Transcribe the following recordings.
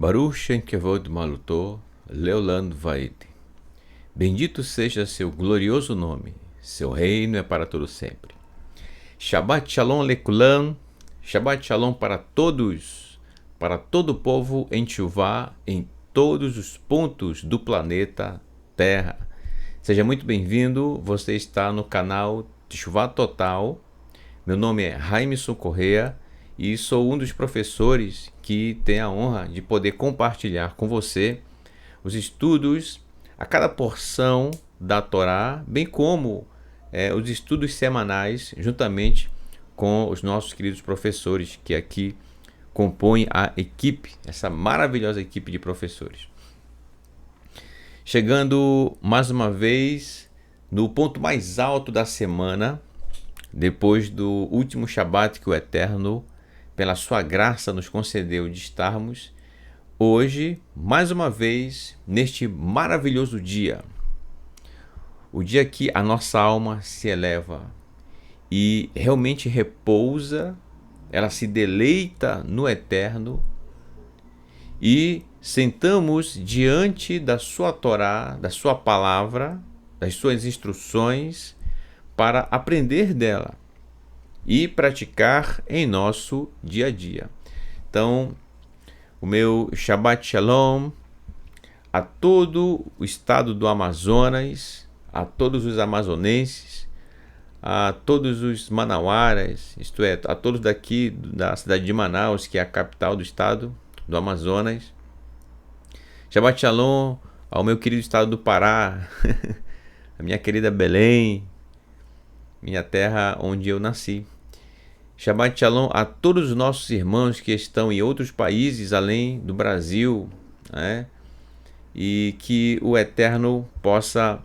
Baruch Shem Kevod Maluto, Leolam Vaed. Bendito seja seu glorioso nome, seu reino é para todo sempre. Shabbat Shalom Lekulam, Shabbat Shalom para todos, para todo o povo em Teshuvá, em todos os pontos do planeta Terra. Seja muito bem-vindo, você está no canal Teshuvá Total. Meu nome é Raimson Correa e sou um dos professores que tem a honra de poder compartilhar com você os estudos a cada porção da Torá, bem como os estudos semanais, juntamente com os nossos queridos professores que aqui compõem a equipe, essa maravilhosa equipe de professores. Chegando mais uma vez no ponto mais alto da semana, depois do último Shabat que o Eterno, pela sua graça, nos concedeu de estarmos hoje, mais uma vez, neste maravilhoso dia. O dia que a nossa alma se eleva e realmente repousa, ela se deleita no Eterno e sentamos diante da sua Torá, da sua palavra, das suas instruções, para aprender dela e praticar em nosso dia a dia. Então, o meu Shabbat Shalom a todo o estado do Amazonas, a todos os amazonenses, a todos os manauaras, isto é, a todos daqui da cidade de Manaus, que é a capital do estado do Amazonas. Shabbat Shalom ao meu querido estado do Pará, a minha querida Belém, minha terra onde eu nasci. Shabbat Shalom a todos os nossos irmãos que estão em outros países além do Brasil, né? E que o Eterno possa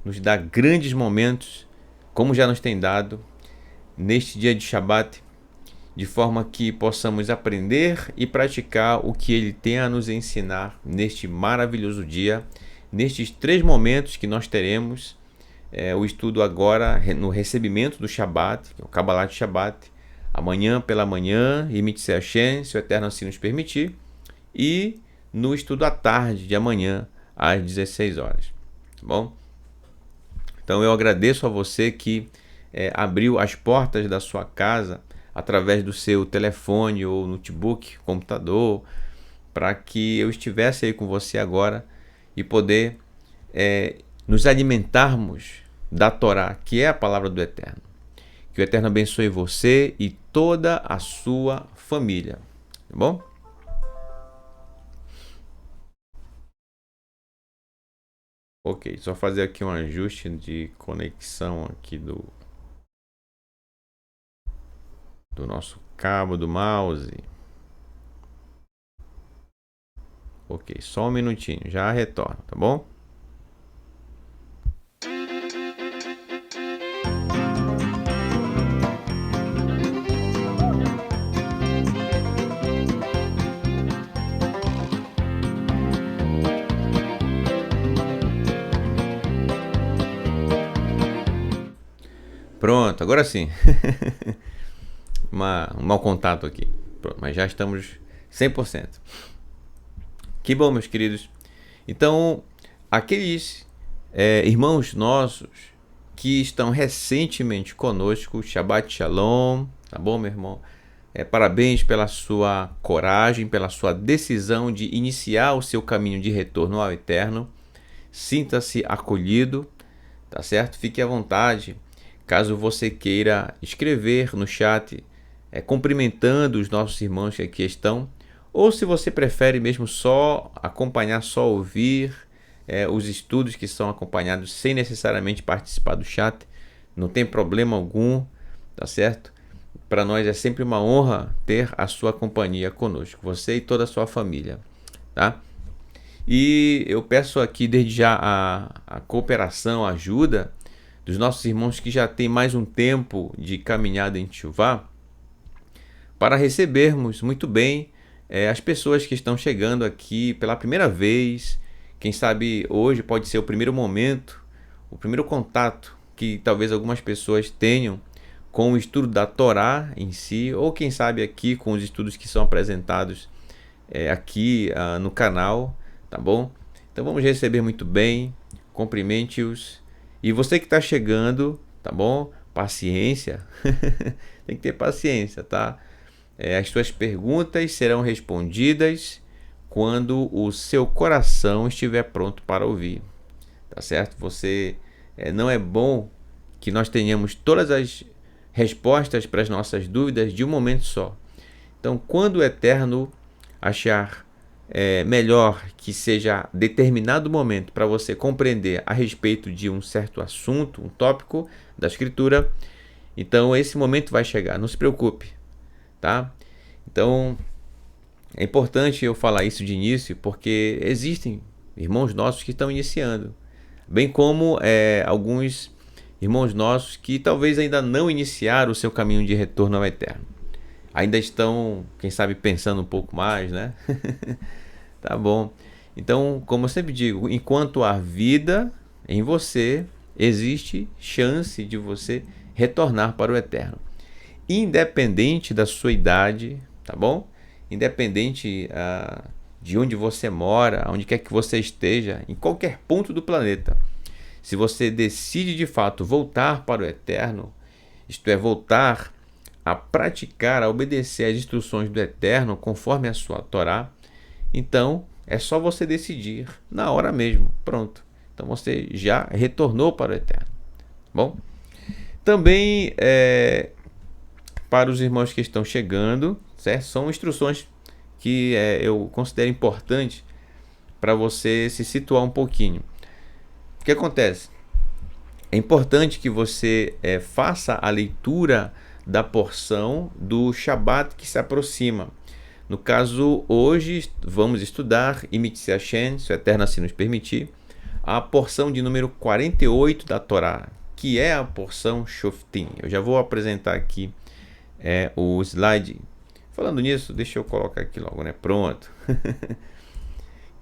nos dar grandes momentos, como já nos tem dado, neste dia de Shabat, de forma que possamos aprender e praticar o que Ele tem a nos ensinar neste maravilhoso dia, nestes 3 momentos que nós teremos o estudo agora no recebimento do Shabat, que é o Kabbalat de Shabat, amanhã pela manhã, e Mitzvah Hashem, se o Eterno assim nos permitir, e no estudo à tarde de amanhã, às 16 horas. Tá bom? Então eu agradeço a você que abriu as portas da sua casa através do seu telefone ou notebook, computador, para que eu estivesse aí com você agora e poder nos alimentarmos da Torá, que é a palavra do Eterno. Que o Eterno abençoe você e toda a sua família. Tá bom? Ok, só fazer aqui um ajuste de conexão aqui do nosso cabo do mouse. Ok, só um minutinho, já retorno, tá bom? Pronto, agora sim. Um mau contato aqui. Pronto, mas já estamos 100%. Que bom, meus queridos. Então, aqueles irmãos nossos que estão recentemente conosco, Shabbat Shalom, tá bom, meu irmão? Parabéns pela sua coragem, pela sua decisão de iniciar o seu caminho de retorno ao Eterno. Sinta-se acolhido, tá certo? Fique à vontade. Caso você queira escrever no chat, cumprimentando os nossos irmãos que aqui estão, ou se você prefere mesmo só acompanhar, só ouvir os estudos que são acompanhados sem necessariamente participar do chat, não tem problema algum, tá certo? Para nós é sempre uma honra ter a sua companhia conosco, você e toda a sua família, tá? E eu peço aqui desde já a cooperação, a ajuda dos nossos irmãos que já têm mais um tempo de caminhada em Teshuvá, para recebermos muito bem as pessoas que estão chegando aqui pela primeira vez. Quem sabe hoje pode ser o primeiro momento, o primeiro contato que talvez algumas pessoas tenham com o estudo da Torá em si, ou quem sabe aqui com os estudos que são apresentados aqui no canal, tá bom? Então vamos receber muito bem, cumprimente-os. E você que está chegando, tá bom? Paciência, tem que ter paciência, tá? As suas perguntas serão respondidas quando o seu coração estiver pronto para ouvir, tá certo? Não é bom que nós tenhamos todas as respostas para as nossas dúvidas de um momento só. Então, quando o Eterno achar melhor que seja determinado momento para você compreender a respeito de um certo assunto, um tópico da Escritura, então esse momento vai chegar, não se preocupe, tá? Então, é importante eu falar isso de início, porque existem irmãos nossos que estão iniciando, bem como alguns irmãos nossos que talvez ainda não iniciaram o seu caminho de retorno ao Eterno. Ainda estão, quem sabe, pensando um pouco mais, né? Tá bom. Então, como eu sempre digo, enquanto há vida em você, existe chance de você retornar para o Eterno. Independente da sua idade, tá bom? Independente de onde você mora, onde quer que você esteja, em qualquer ponto do planeta. Se você decide de fato voltar para o Eterno, isto é, voltar a praticar, a obedecer às instruções do Eterno conforme a sua Torá, então é só você decidir na hora mesmo. Pronto. Então você já retornou para o Eterno. Bom? Também para os irmãos que estão chegando, certo? São instruções que eu considero importantes para você se situar um pouquinho. O que acontece? É importante que você faça a leitura da porção do Shabat que se aproxima. No caso, hoje vamos estudar, Imitzi Hashem, se o Eterno assim nos permitir, a porção de número 48 da Torá, que é a porção Shoftim. Eu já vou apresentar aqui o slide. Falando nisso, deixa eu colocar aqui logo, né? Pronto.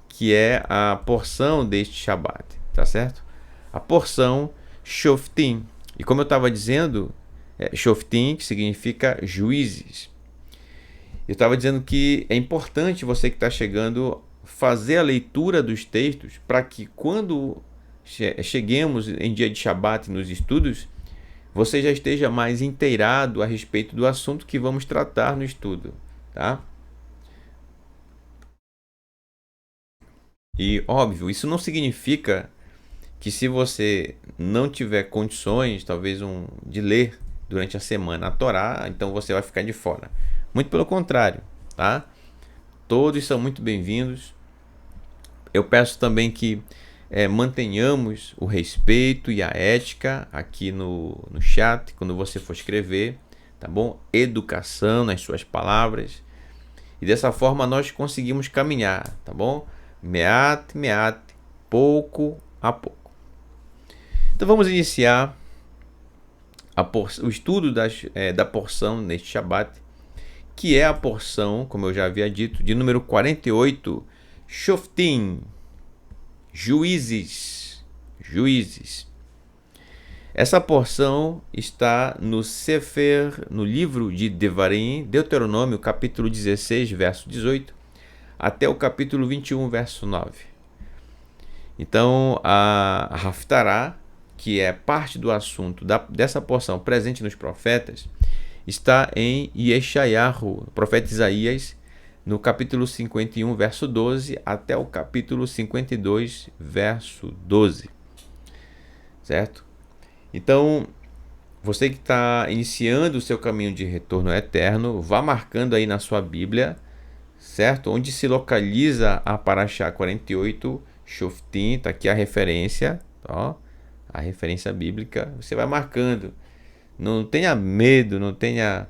Que é a porção deste Shabat, tá certo? A porção Shoftim. E como eu estava dizendo, Shoftim, que significa juízes. Eu estava dizendo que é importante você que está chegando fazer a leitura dos textos para que quando cheguemos em dia de Shabat nos estudos, você já esteja mais inteirado a respeito do assunto que vamos tratar no estudo, tá? E óbvio, isso não significa que se você não tiver condições, talvez de ler durante a semana a Torá, então você vai ficar de fora. Muito pelo contrário, tá? Todos são muito bem-vindos. Eu peço também que mantenhamos o respeito e a ética aqui no chat, quando você for escrever, tá bom? Educação nas suas palavras. E dessa forma nós conseguimos caminhar, tá bom? Meat, pouco a pouco. Então vamos iniciar o estudo da porção neste Shabat, que é a porção, como eu já havia dito, de número 48, Shoftim, juízes. Essa porção está no Sefer, no livro de Devarim, Deuteronômio, capítulo 16, verso 18, até o capítulo 21, verso 9. Então, a Haftará, que é parte do assunto dessa porção presente nos profetas, está em Yeshayahu, profeta Isaías, no capítulo 51, verso 12, até o capítulo 52, verso 12. Certo? Então, você que está iniciando o seu caminho de retorno eterno, vá marcando aí na sua Bíblia, certo? Onde se localiza a Parashá 48, Shoftim, está aqui a referência, ó, a referência bíblica, você vai marcando. Não tenha medo, não tenha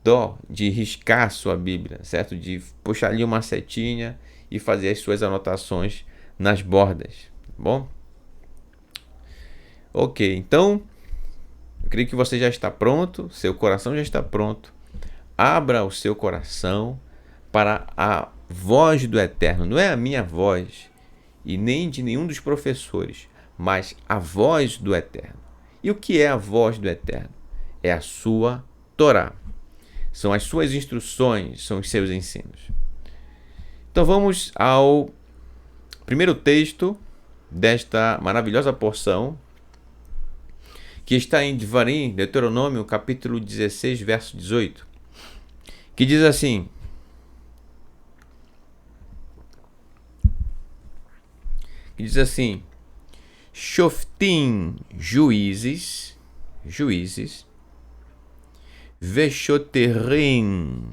dó de riscar sua Bíblia, certo? De puxar ali uma setinha e fazer as suas anotações nas bordas, tá bom? Ok, então, eu creio que você já está pronto, seu coração já está pronto. Abra o seu coração para a voz do Eterno. Não é a minha voz e nem de nenhum dos professores, mas a voz do Eterno. E o que é a voz do Eterno? É a sua Torá. São as suas instruções, são os seus ensinos. Então vamos ao primeiro texto desta maravilhosa porção, que está em Devarim, Deuteronômio, capítulo 16, verso 18, que diz assim: Shoftim, juízes, Veshoterim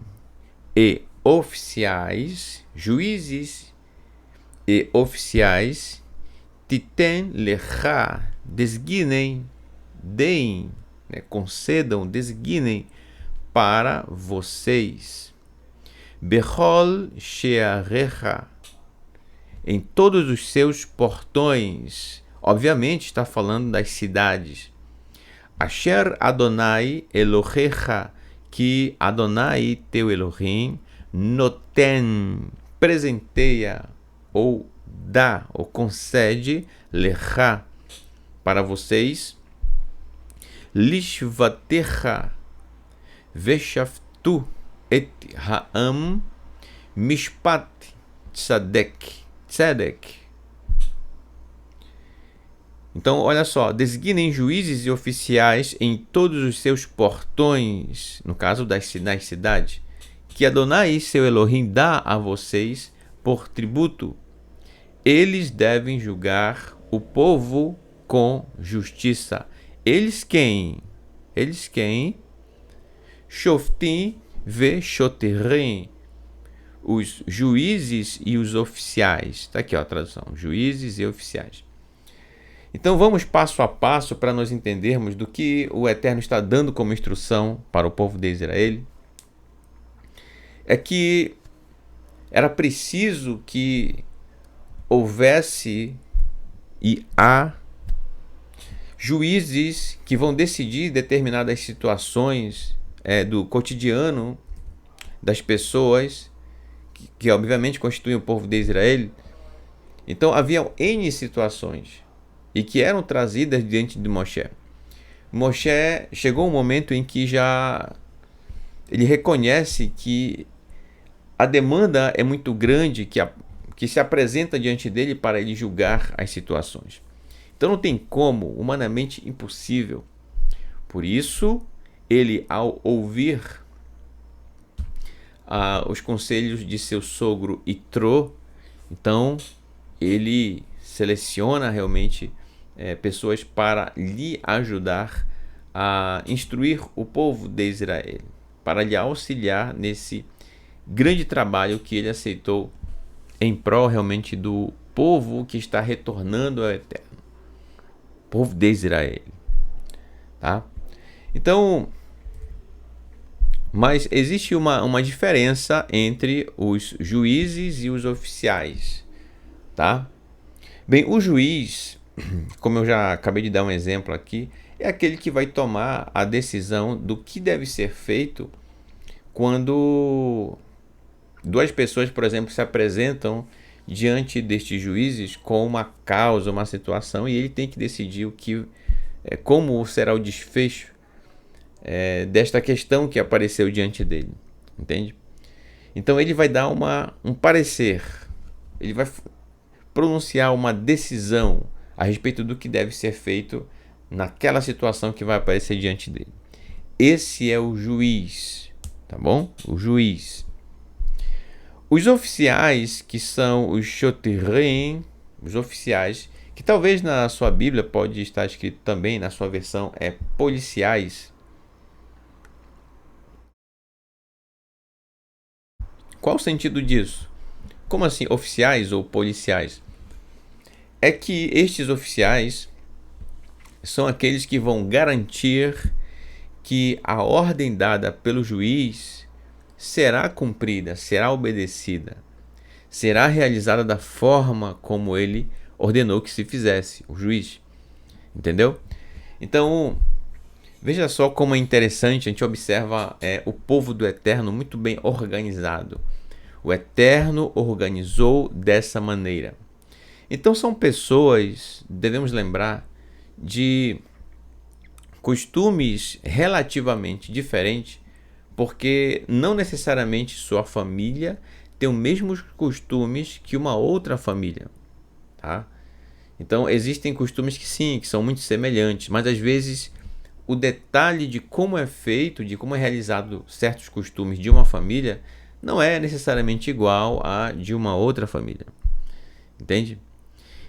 e oficiais, juízes e oficiais, Titen lecha, designem, deem, concedam, designem para vocês. Bechol shearecha, em todos os seus portões. Obviamente está falando das cidades. Asher Adonai Elohecha, que Adonai teu Elohim noten, presenteia ou dá ou concede lecha para vocês. Lishvatecha veshaftu et ha'am mishpat tzedek. Então, olha só, designem juízes e oficiais em todos os seus portões, no caso das cidades, que Adonai, seu Elohim, dá a vocês por tributo. Eles devem julgar o povo com justiça. Eles quem? Shoftim veshoterim, os juízes e os oficiais. Está aqui, ó, a tradução, juízes e oficiais. Então vamos passo a passo para nós entendermos do que o Eterno está dando como instrução para o povo de Israel. É que era preciso que houvesse e há juízes que vão decidir determinadas situações do cotidiano das pessoas, que obviamente constituem o povo de Israel. Então havia N situações e que eram trazidas diante de Moshe. Moshe chegou um momento em que já ele reconhece que a demanda é muito grande que se apresenta diante dele para ele julgar as situações. Então não tem como, humanamente impossível. Por isso, ele, ao ouvir os conselhos de seu sogro Itró, então ele seleciona realmente pessoas para lhe ajudar a instruir o povo de Israel, para lhe auxiliar nesse grande trabalho que ele aceitou em prol realmente do povo que está retornando ao Eterno, povo de Israel, tá? Então, mas existe uma diferença entre os juízes e os oficiais, tá? Bem, o juiz, como eu já acabei de dar um exemplo aqui, é aquele que vai tomar a decisão do que deve ser feito quando duas pessoas, por exemplo, se apresentam diante destes juízes com uma causa, uma situação, e ele tem que decidir como será o desfecho desta questão que apareceu diante dele, entende? Então ele vai dar um parecer, ele vai pronunciar uma decisão a respeito do que deve ser feito naquela situação que vai aparecer diante dele. Esse é o juiz, tá bom? O juiz. Os oficiais, que são os shoterim, os oficiais, que talvez na sua Bíblia pode estar escrito também, na sua versão policiais. Qual o sentido disso? Como assim oficiais ou policiais? É que estes oficiais são aqueles que vão garantir que a ordem dada pelo juiz será cumprida, será obedecida, será realizada da forma como ele ordenou que se fizesse, o juiz. Entendeu? Então, veja só como é interessante, a gente observa o povo do Eterno muito bem organizado. O Eterno organizou dessa maneira. Então são pessoas, devemos lembrar, de costumes relativamente diferentes, porque não necessariamente sua família tem os mesmos costumes que uma outra família, tá? Então existem costumes que sim, que são muito semelhantes, mas às vezes o detalhe de como é feito, de como é realizado certos costumes de uma família, não é necessariamente igual a de uma outra família, entende?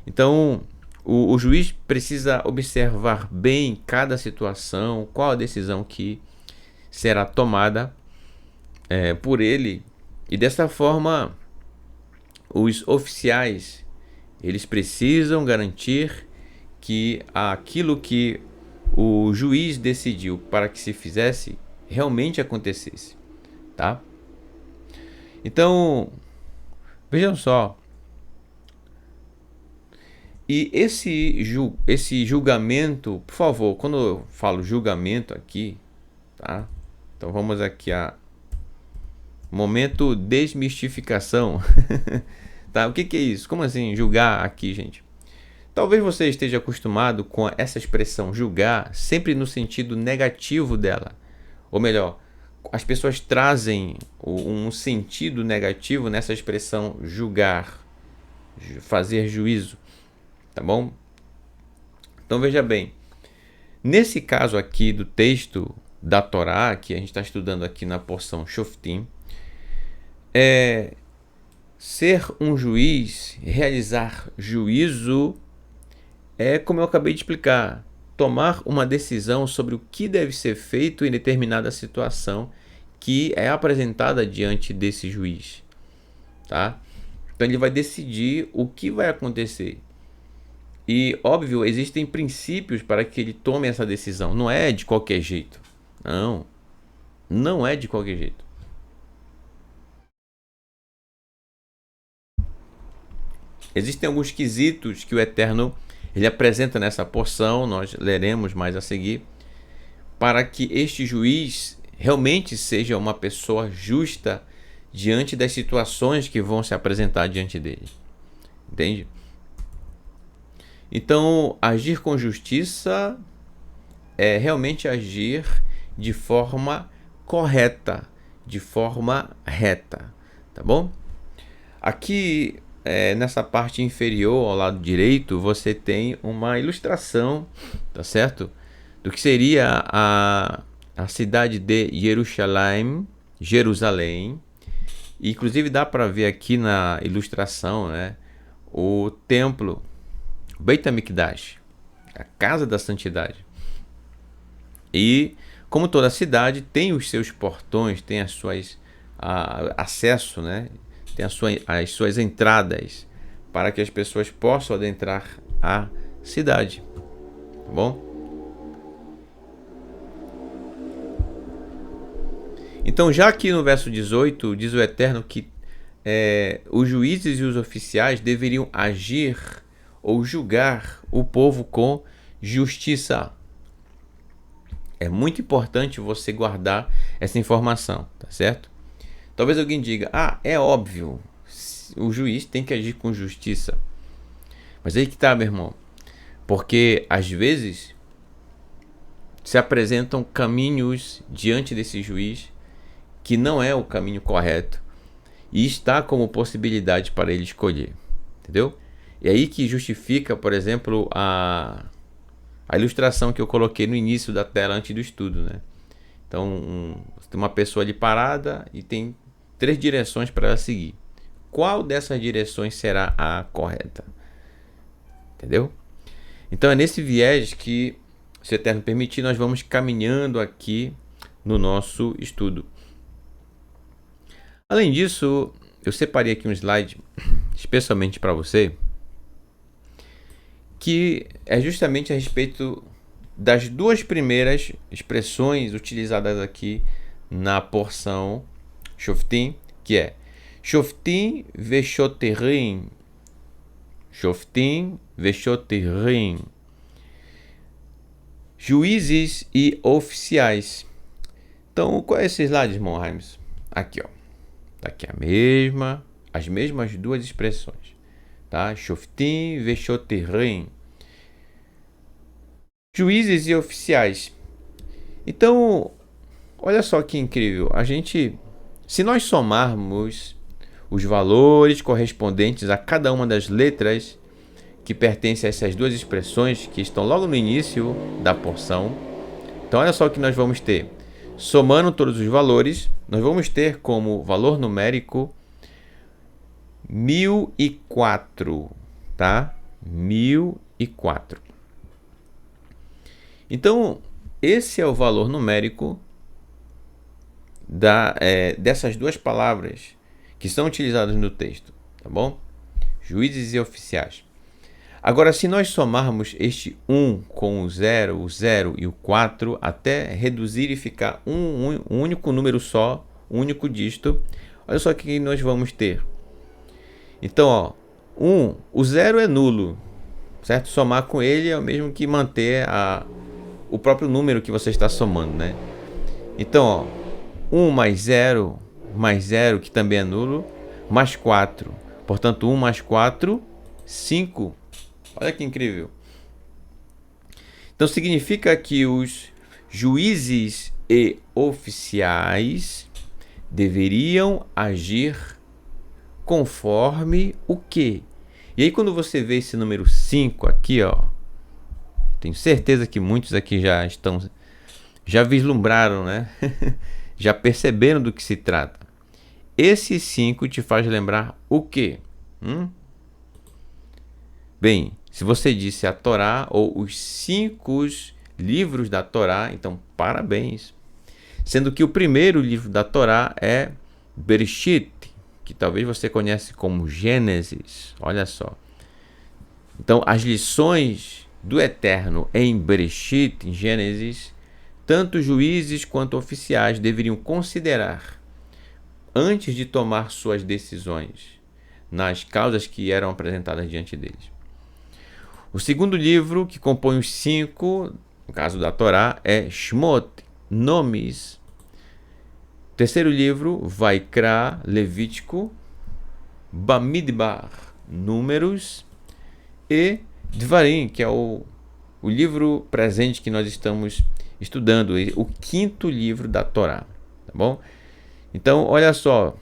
Então o juiz precisa observar bem cada situação, qual a decisão que será tomada por ele, e dessa forma os oficiais eles precisam garantir que aquilo que o juiz decidiu para que se fizesse realmente acontecesse, tá? Então, vejam só, e esse julgamento, por favor, quando eu falo julgamento aqui, tá? Então vamos aqui a momento desmistificação. Tá? O que é isso? Como assim julgar aqui, gente? Talvez você esteja acostumado com essa expressão julgar sempre no sentido negativo dela. Ou melhor, as pessoas trazem um sentido negativo nessa expressão julgar, fazer juízo, tá bom? Então veja bem, nesse caso aqui do texto da Torá, que a gente está estudando aqui na porção Shoftim, ser um juiz, realizar juízo, é como eu acabei de explicar, tomar uma decisão sobre o que deve ser feito em determinada situação que é apresentada diante desse juiz, tá? Então ele vai decidir o que vai acontecer. E, óbvio, existem princípios para que ele tome essa decisão. Não é de qualquer jeito. Não. Não é de qualquer jeito. Existem alguns quesitos que o Eterno ele apresenta nessa porção, nós leremos mais a seguir, para que este juiz realmente seja uma pessoa justa diante das situações que vão se apresentar diante dele. Entende? Então, agir com justiça é realmente agir de forma correta, de forma reta, tá bom? Aqui, nessa parte inferior, ao lado direito, você tem uma ilustração, tá certo? Do que seria a cidade de Jerusalém. E, inclusive dá para ver aqui na ilustração, né, o templo, Beit HaMikdash, a casa da santidade. E como toda cidade tem os seus portões, tem as suas acesso, né? Tem as suas entradas para que as pessoas possam adentrar a cidade, tá bom? Então, já aqui no verso 18, diz o Eterno que os juízes e os oficiais deveriam agir ou julgar o povo com justiça. É muito importante você guardar essa informação, tá certo? Talvez alguém diga, é óbvio, o juiz tem que agir com justiça. Mas aí que tá, meu irmão. Porque, às vezes, se apresentam caminhos diante desse juiz que não é o caminho correto e está como possibilidade para ele escolher, entendeu? E aí que justifica, por exemplo, a ilustração que eu coloquei no início da tela antes do estudo, né? Então, tem uma pessoa ali parada e tem 3 direções para ela seguir. Qual dessas direções será a correta? Entendeu? Então é nesse viés que, se o Eterno permitir, nós vamos caminhando aqui no nosso estudo. Além disso, eu separei aqui um slide especialmente para você, que é justamente a respeito das 2 primeiras expressões utilizadas aqui na porção Shoftim, que é Shoftim Veshoterim. Shoftim Veshoterim. Juízes e oficiais. Então, qual é esse slide, irmão Raimes? Aqui, ó. Tá aqui as mesmas 2 expressões, tá? Shoftim Veshoterim. Juízes e oficiais. Então, olha só que incrível. Se nós somarmos os valores correspondentes a cada uma das letras que pertencem a essas duas expressões que estão logo no início da porção. Então, olha só o que nós vamos ter. Somando todos os valores, nós vamos ter como valor numérico 1004, tá? 1004. Então, esse é o valor numérico dessas duas palavras que são utilizadas no texto, tá bom? Juízes e oficiais. Agora, se nós somarmos este 1 com o 0 e o 4, até reduzir e ficar um único número só, um único dígito, olha só o que nós vamos ter. Então, ó, o 0 é nulo, certo? Somar com ele é o mesmo que manter o próprio número que você está somando, né? Então, ó, 1 mais 0, que também é nulo, mais 4. Portanto, 1 mais 4, 5. Olha que incrível. Então, significa que os juízes e oficiais deveriam agir conforme o quê? E aí, quando você vê esse número 5 aqui, ó, tenho certeza que muitos aqui já vislumbraram, né? Já perceberam do que se trata. Esse 5 te faz lembrar o quê? Bem, se você disse a Torá ou os 5 livros da Torá, então parabéns. Sendo que o primeiro livro da Torá é Bereshit, que talvez você conhece como Gênesis. Olha só. Então, as lições do Eterno em Bereshit, em Gênesis, tanto juízes quanto oficiais deveriam considerar antes de tomar suas decisões nas causas que eram apresentadas diante deles. O segundo livro, que compõe os 5, no caso da Torá, é Shmot, nomes. O terceiro livro, Vaikra, Levítico, Bamidbar, números, e Dvarim, que é o livro presente que nós estamos estudando, o quinto livro da Torá, tá bom? Então, olha só,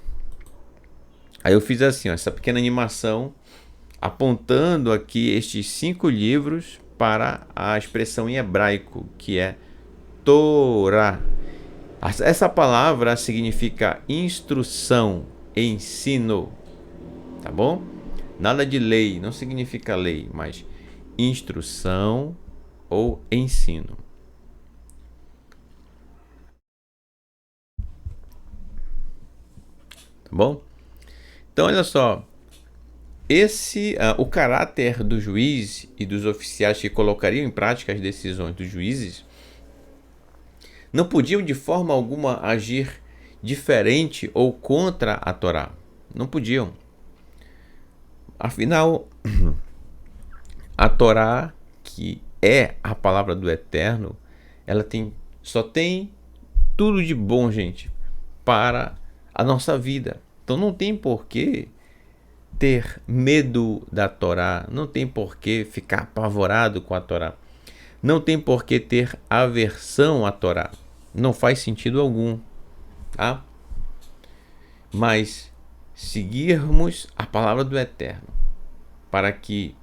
aí eu fiz assim, ó, essa pequena animação, apontando aqui estes 5 livros para a expressão em hebraico, que é Torá. Essa palavra significa instrução, ensino, tá bom? Nada de lei, não significa lei, mas instrução ou ensino. Tá bom? Então, olha só. O caráter do juiz e dos oficiais que colocariam em prática as decisões dos juízes não podiam de forma alguma agir diferente ou contra a Torá. Não podiam. Afinal, a Torá, que é a palavra do Eterno, ela só tem tudo de bom, gente, para a nossa vida. Então não tem porquê ter medo da Torá, não tem porquê ficar apavorado com a Torá, não tem porquê ter aversão à Torá, não faz sentido algum, tá? Mas seguirmos a palavra do Eterno para que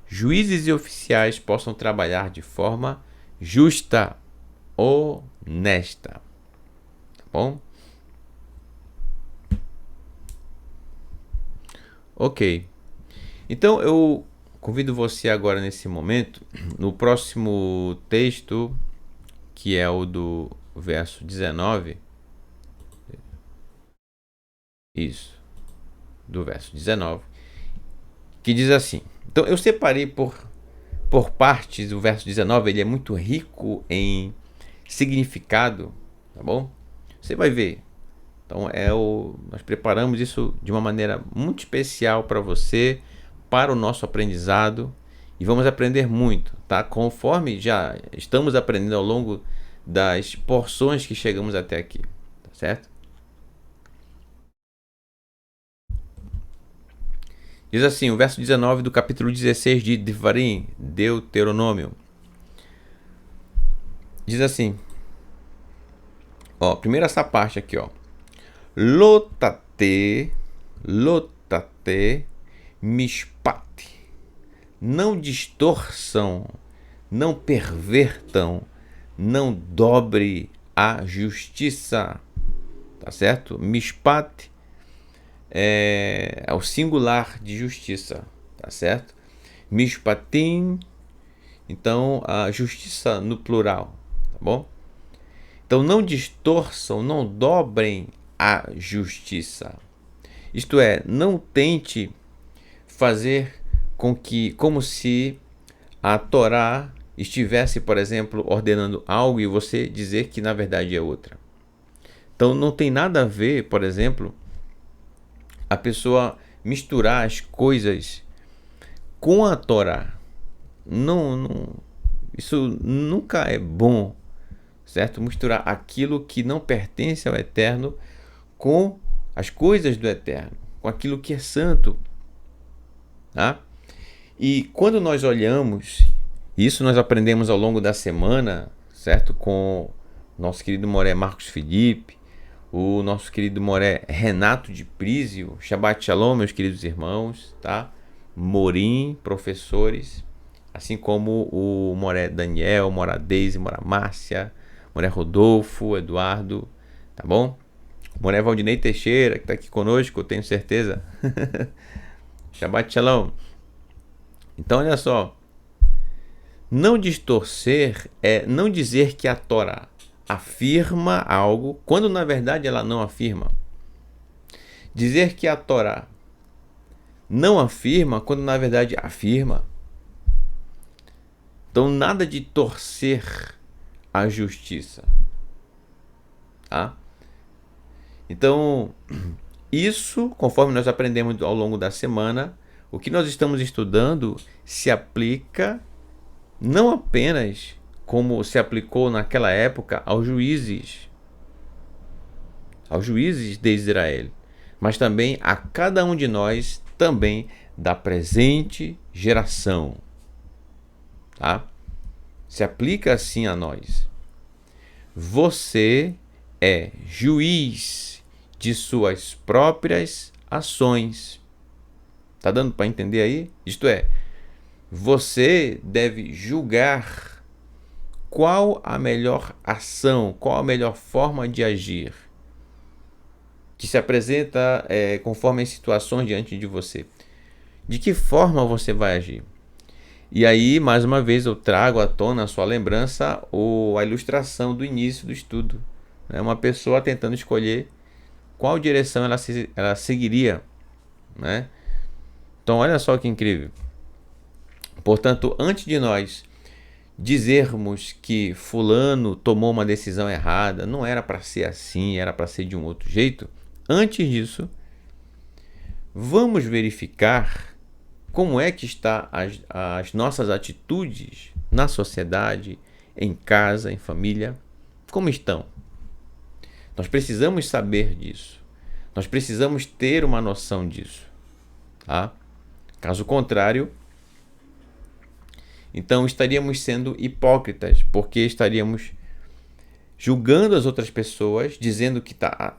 juízes e oficiais possam trabalhar de forma justa, honesta, tá bom? Ok, então eu convido você agora nesse momento, no próximo texto, que é o do verso 19, isso, do verso 19, que diz assim, então eu separei por partes o verso 19, ele é muito rico em significado, tá bom? Você vai ver. Então nós preparamos isso de uma maneira muito especial para você, para o nosso aprendizado, e vamos aprender muito, tá? Conforme já estamos aprendendo ao longo das porções que chegamos até aqui, tá certo? Diz assim, o verso 19 do capítulo 16 de Devarim, Deuteronômio. Diz assim, ó, primeiro essa parte aqui, ó. Lotate Lotate mishpat. Não distorçam, não pervertam, não dobre a justiça. Tá certo? Mishpat é o singular de justiça. Tá certo? Mishpatim, então a justiça no plural. Tá bom? Então não distorçam, não dobrem a justiça. Isto é, não tente fazer com que, como se a Torá estivesse, por exemplo, ordenando algo e você dizer que na verdade é outra. Então não tem nada a ver, por exemplo, a pessoa misturar as coisas com a Torá. Isso nunca é bom, certo? Misturar aquilo que não pertence ao Eterno com as coisas do Eterno, com aquilo que é santo. Tá? E quando nós olhamos, isso nós aprendemos ao longo da semana, certo? Com o nosso querido Moré Marcos Felipe, o nosso querido Moré Renato de Prísio, Shabbat Shalom, meus queridos irmãos, tá? Morim, professores, assim como o Moré Daniel, Morá Deise, Morá Márcia, Moré Rodolfo, Eduardo, tá bom? Moré Valdinei Teixeira, que tá aqui conosco, eu tenho certeza. Shabbat Shalom. Então, olha só. Não distorcer é não dizer que a Torá afirma algo, quando na verdade ela não afirma. Dizer que a Torá não afirma, quando na verdade afirma. Então, nada de torcer a justiça. Tá? Então, isso, conforme nós aprendemos ao longo da semana, o que nós estamos estudando se aplica não apenas como se aplicou naquela época aos juízes de Israel, mas também a cada um de nós, também da presente geração. Tá? Se aplica assim a nós. Você é juiz de suas próprias ações. Tá dando para entender aí? Isto é, você deve julgar qual a melhor ação, qual a melhor forma de agir que se apresenta conforme as situações diante de você. De que forma você vai agir? E aí, mais uma vez, eu trago à tona a sua lembrança ou a ilustração do início do estudo. Uma pessoa tentando escolher qual direção ela seguiria. Né? Então, olha só que incrível. Portanto, antes de nós dizermos que fulano tomou uma decisão errada, não era para ser assim, era para ser de um outro jeito, antes disso, vamos verificar como é que está as nossas atitudes na sociedade, em casa, em família, como estão. Nós precisamos saber disso. Nós precisamos ter uma noção disso. Tá? Caso contrário, então estaríamos sendo hipócritas, porque estaríamos julgando as outras pessoas, dizendo que tá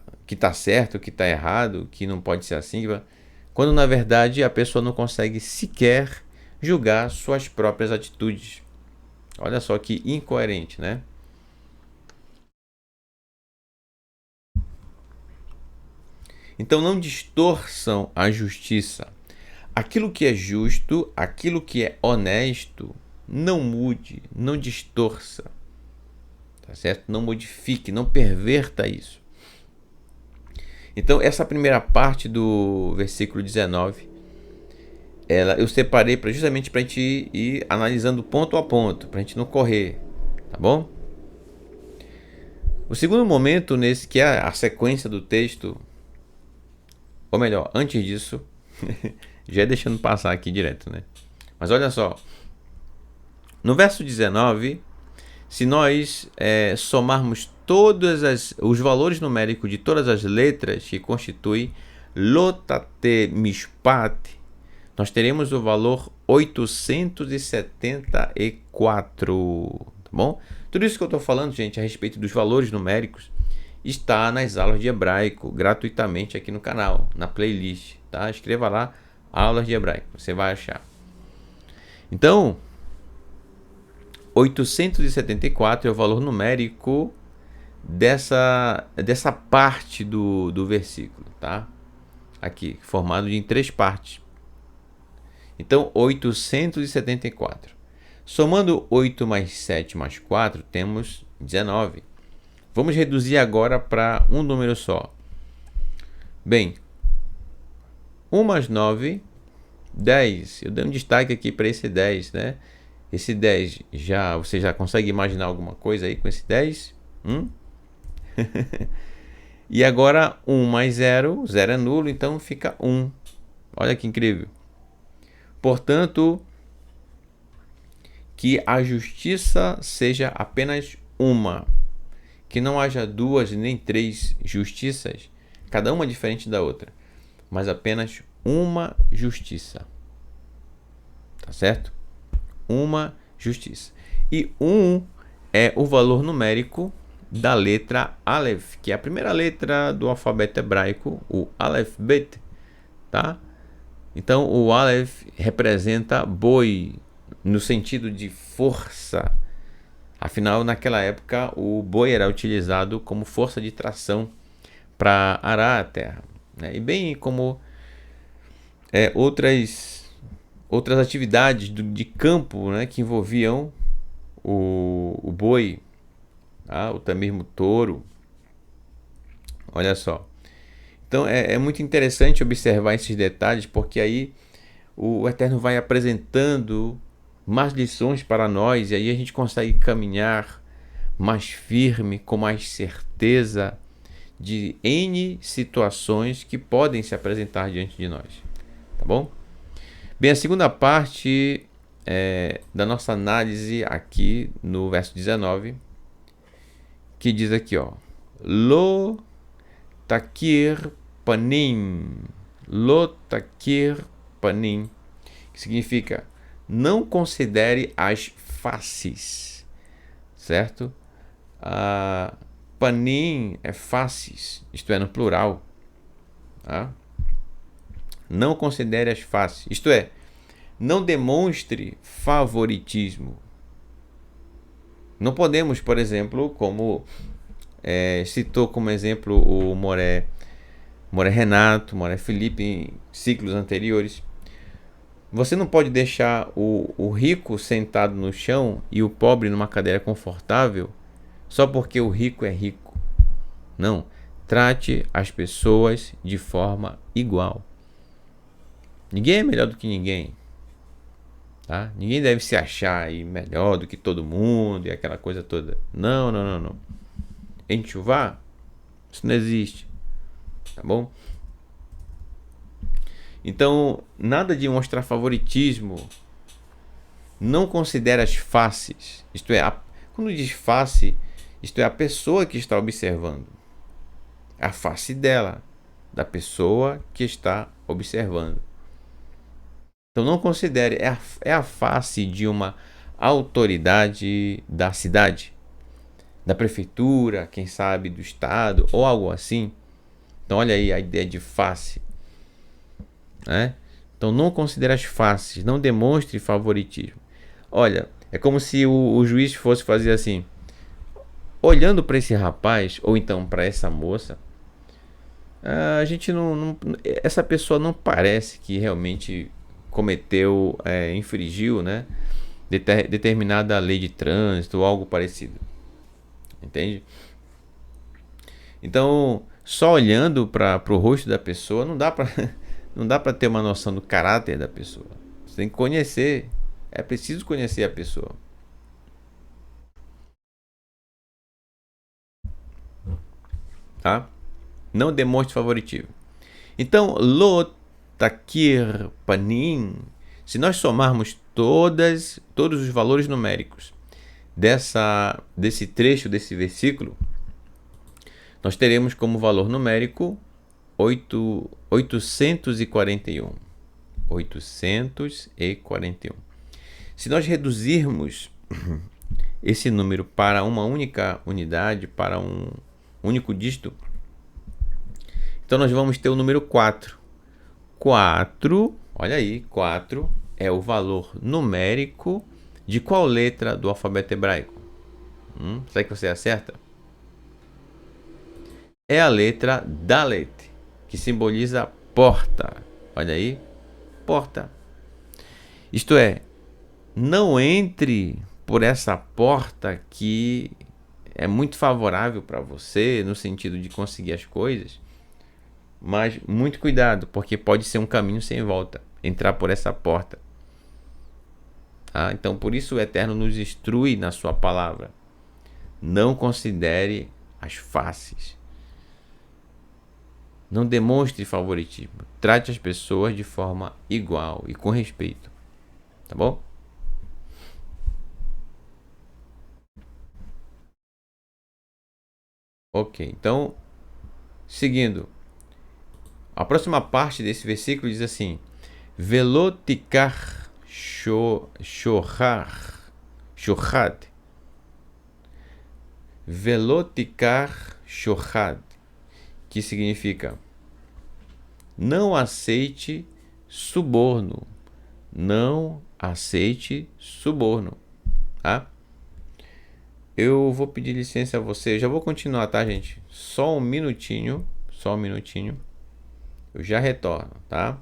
certo, que está errado, que não pode ser assim, quando na verdade a pessoa não consegue sequer julgar suas próprias atitudes. Olha só que incoerente, né? Então não distorçam a justiça. Aquilo que é justo, aquilo que é honesto, não mude, não distorça. Tá certo? Não modifique, não perverta isso. Então, essa primeira parte do versículo 19, eu separei justamente para a gente ir analisando ponto a ponto, para a gente não correr, tá bom? O segundo momento, que é a sequência do texto, ou melhor, antes disso, já é deixando passar aqui direto, né? Mas olha só, no verso 19, se nós somarmos todos os valores numéricos de todas as letras que constituem Lotate Mishpat, nós teremos o valor 874, tá bom? Tudo isso que eu estou falando, gente, a respeito dos valores numéricos, está nas aulas de hebraico, gratuitamente aqui no canal, na playlist, tá? Escreva lá, aulas de hebraico, você vai achar. Então, 874 é o valor numérico dessa parte do versículo, tá? Aqui, formado em 3 partes. Então, 874. Somando 8 mais 7 mais 4, temos 19. Vamos reduzir agora para um número só. Bem, 1 mais 9, 10. Eu dei um destaque aqui para esse 10, né? Esse 10, você já consegue imaginar alguma coisa aí com esse 10? E agora 1 mais 0, 0 é nulo, então fica 1. Olha que incrível. Portanto, que a justiça seja apenas uma. Que não haja 2 nem 3 justiças, cada uma diferente da outra, mas apenas uma justiça. Tá certo? Uma justiça. E 1 é o valor numérico da letra Aleph, que é a primeira letra do alfabeto hebraico, o Aleph Bet, tá? Então o Aleph representa boi no sentido de força. Afinal, naquela época, o boi era utilizado como força de tração para arar a terra, né? E bem como outras atividades de campo, né, que envolviam o boi, ou até mesmo touro. Olha só. Então é muito interessante observar esses detalhes, porque aí o Eterno vai apresentando mais lições para nós, e aí a gente consegue caminhar mais firme, com mais certeza de N situações que podem se apresentar diante de nós. Tá bom? Bem, a segunda parte da nossa análise aqui no verso 19, que diz aqui, ó, Lo takir panim, lo takir panim, que significa não considere as faces, certo? Panim é faces, isto é, no plural. Tá? Não considere as faces, isto é, não demonstre favoritismo. Não podemos, por exemplo, como citou como exemplo o Moré Renato, Moré Felipe em ciclos anteriores. Você não pode deixar o rico sentado no chão e o pobre numa cadeira confortável só porque o rico é rico. Não. Trate as pessoas de forma igual. Ninguém é melhor do que ninguém. Tá? Ninguém deve se achar aí melhor do que todo mundo e aquela coisa toda. Não, não, não, não. Enxuvar? Isso não existe. Tá bom? Então, nada de mostrar favoritismo. Não considere as faces. Isto é, quando diz face, isto é a pessoa que está observando. A face dela, da pessoa que está observando. Então não considere, é a face de uma autoridade da cidade, da prefeitura, quem sabe do estado, ou algo assim. Então olha aí a ideia de face. Né? Então não considere as faces, não demonstre favoritismo. Olha, é como se o juiz fosse fazer assim, olhando para esse rapaz, ou então para essa moça, a gente essa pessoa não parece que realmente cometeu, infringiu, né, determinada lei de trânsito ou algo parecido. Entende? Então, só olhando para o rosto da pessoa não dá para ter uma noção do caráter da pessoa. Você tem que conhecer. É preciso conhecer a pessoa. Tá? Não demonstre favoritismo. Então, lo takir panim, se nós somarmos todos os valores numéricos desse trecho, desse versículo, nós teremos como valor numérico 841. 841. Se nós reduzirmos esse número para uma única unidade, para único dígito. Então nós vamos ter o número 4. 4, olha aí, 4 é o valor numérico de qual letra do alfabeto hebraico? Será que você acerta? É a letra Dalet, que simboliza porta. Olha aí, porta. Isto é, não entre por essa porta que é muito favorável para você no sentido de conseguir as coisas, mas muito cuidado, porque pode ser um caminho sem volta, entrar por essa porta. Tá? Então, por isso o Eterno nos instrui na sua palavra. Não considere as faces. Não demonstre favoritismo. Trate as pessoas de forma igual e com respeito. Tá bom? Ok, então, seguindo. A próxima parte desse versículo diz assim: Velotikar shochad. Velotikar shochad, que significa: não aceite suborno. Não aceite suborno. Tá? Eu vou pedir licença a você. Eu já vou continuar, tá, gente? Só um minutinho. Só um minutinho. Eu já retorno, tá?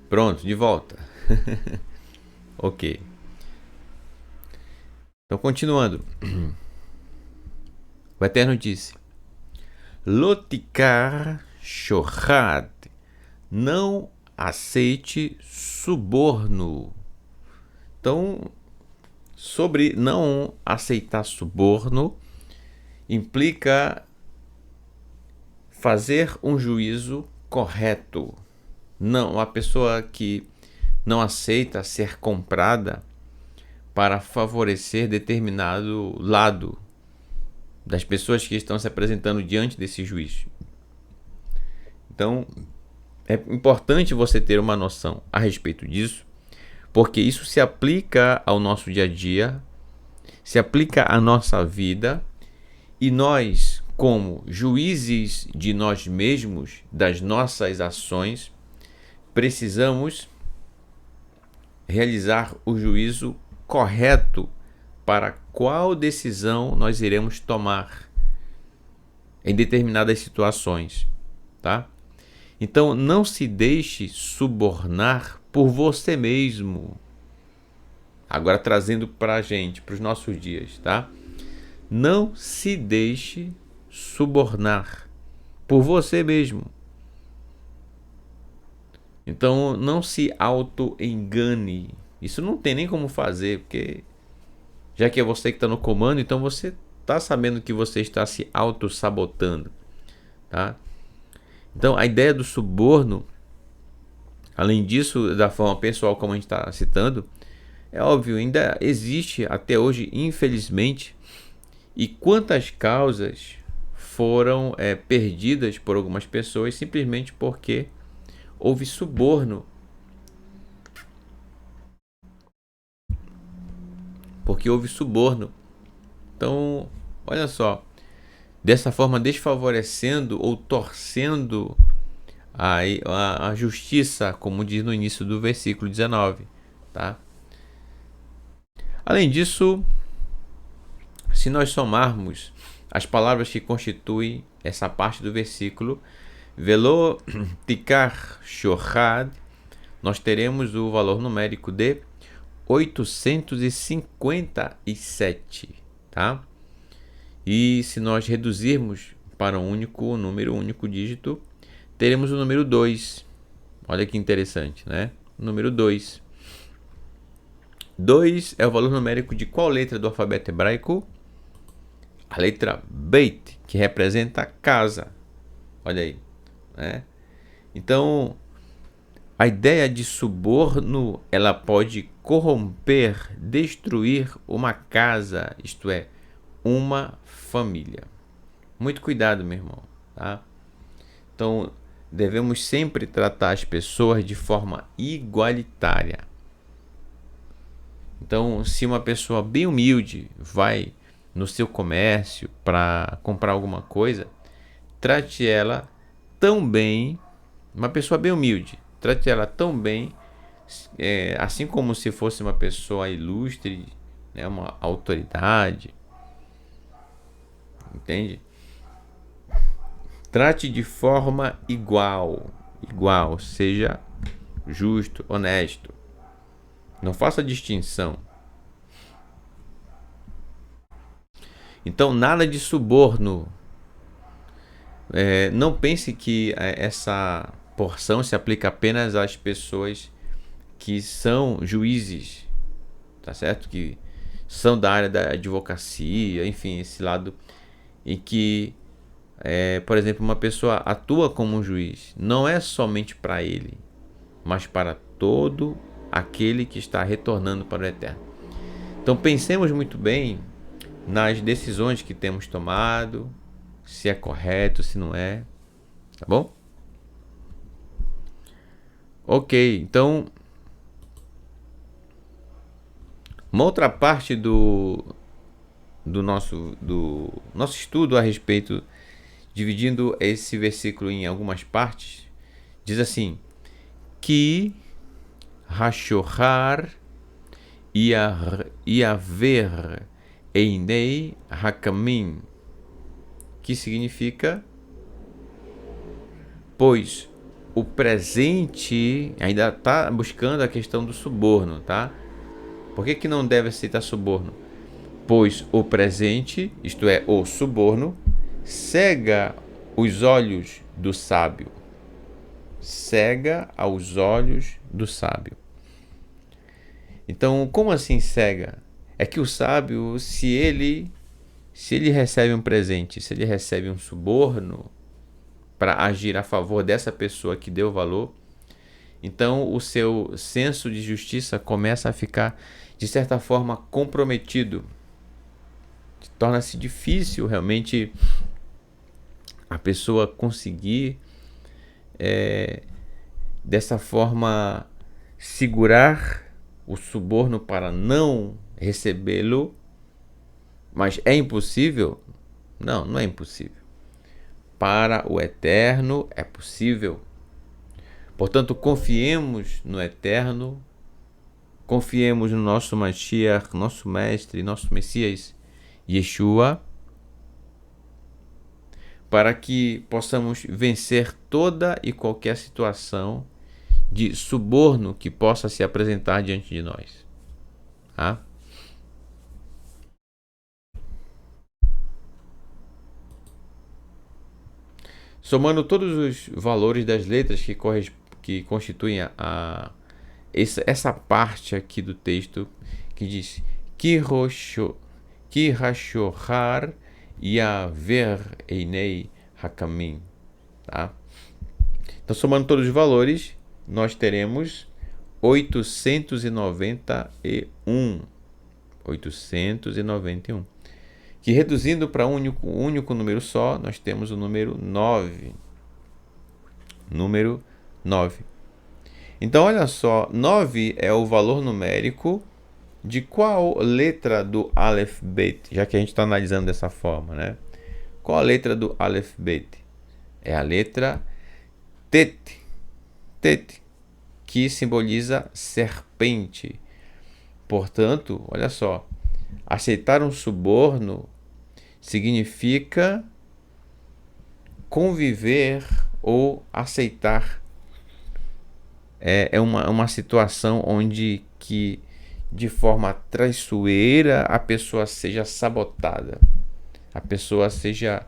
Pronto, de volta. Ok. Então, continuando. O Eterno disse: Lotikar shohad. Não aceite suborno. Então, sobre não aceitar suborno, implica fazer um juízo correto. Não, uma pessoa que não aceita ser comprada para favorecer determinado lado das pessoas que estão se apresentando diante desse juiz. Então, é importante você ter uma noção a respeito disso, porque isso se aplica ao nosso dia a dia, se aplica à nossa vida, e nós, como juízes de nós mesmos, das nossas ações, precisamos realizar o juízo correto para qual decisão nós iremos tomar em determinadas situações, tá? Então, não se deixe subornar por você mesmo. Agora, trazendo para a gente, para os nossos dias, tá? Não se deixe subornar por você mesmo. Então, não se auto-engane. Isso não tem nem como fazer, porque já que é você que está no comando, então você está sabendo que você está se auto-sabotando, tá? Então, a ideia do suborno, além disso, da forma pessoal como a gente está citando, é óbvio, ainda existe até hoje, infelizmente, e quantas causas foram perdidas por algumas pessoas simplesmente porque houve suborno. Porque houve suborno. Então, olha só, dessa forma desfavorecendo ou torcendo a justiça, como diz no início do versículo 19, tá? Além disso, se nós somarmos as palavras que constituem essa parte do versículo, velo tikar shohad, nós teremos o valor numérico de 857, tá? E se nós reduzirmos para um único número, um único dígito, teremos o número 2. Olha que interessante, né? O número 2. 2 é o valor numérico de qual letra do alfabeto hebraico? A letra Beit, que representa casa. Olha aí, né? Então, a ideia de suborno, ela pode corromper, destruir uma casa, isto é, uma família. Muito cuidado, meu irmão, tá? Então, devemos sempre tratar as pessoas de forma igualitária. Então, se uma pessoa bem humilde vai no seu comércio para comprar alguma coisa, trate ela tão bem, uma pessoa bem humilde, trate ela tão bem, assim como se fosse uma pessoa ilustre, né, uma autoridade, entende? Trate de forma igual, seja justo, honesto. Não faça distinção. Então, nada de suborno. Não pense que essa porção se aplica apenas às pessoas que são juízes, tá certo? Que são da área da advocacia, enfim, esse lado em que, por exemplo, uma pessoa atua como um juiz. Não é somente para ele, mas para todo aquele que está retornando para o Eterno. Então, pensemos muito bem nas decisões que temos tomado, se é correto, se não é, tá bom? Ok, então uma outra parte do nosso estudo a respeito, dividindo esse versículo em algumas partes, diz assim: que Hashohar Yaver Einei Hakamim, que significa, pois o presente ainda está buscando a questão do suborno, tá? Por que não deve aceitar suborno? Pois o presente, isto é, o suborno, cega os olhos do sábio. Cega aos olhos do sábio. Então, como assim cega? É que o sábio, se ele recebe um presente, se ele recebe um suborno para agir a favor dessa pessoa que deu valor, então o seu senso de justiça começa a ficar, de certa forma, comprometido. Torna-se difícil realmente a pessoa conseguir, dessa forma, segurar o suborno para não recebê-lo. Mas é impossível? Não, não é impossível. Para o Eterno é possível. Portanto, confiemos no Eterno, confiemos no nosso Mashiach, nosso Mestre, nosso Messias, Yeshua, para que possamos vencer toda e qualquer situação de suborno que possa se apresentar diante de nós. Tá? Somando todos os valores das letras que constituem essa parte aqui do texto, que diz Kirashohar Yaver Einei Hakamim. Tá? Então, somando todos os valores, nós teremos 891. 891. Que reduzindo para um único número só, nós temos o número 9. Número 9. Então, olha só, 9 é o valor numérico de qual letra do Aleph Bet? Já que a gente está analisando dessa forma, né? Qual a letra do Aleph Bet? É a letra Tet. Tet, que simboliza serpente. Portanto, olha só, aceitar um suborno significa conviver ou aceitar. É uma situação onde que de forma traiçoeira a pessoa seja sabotada, a pessoa seja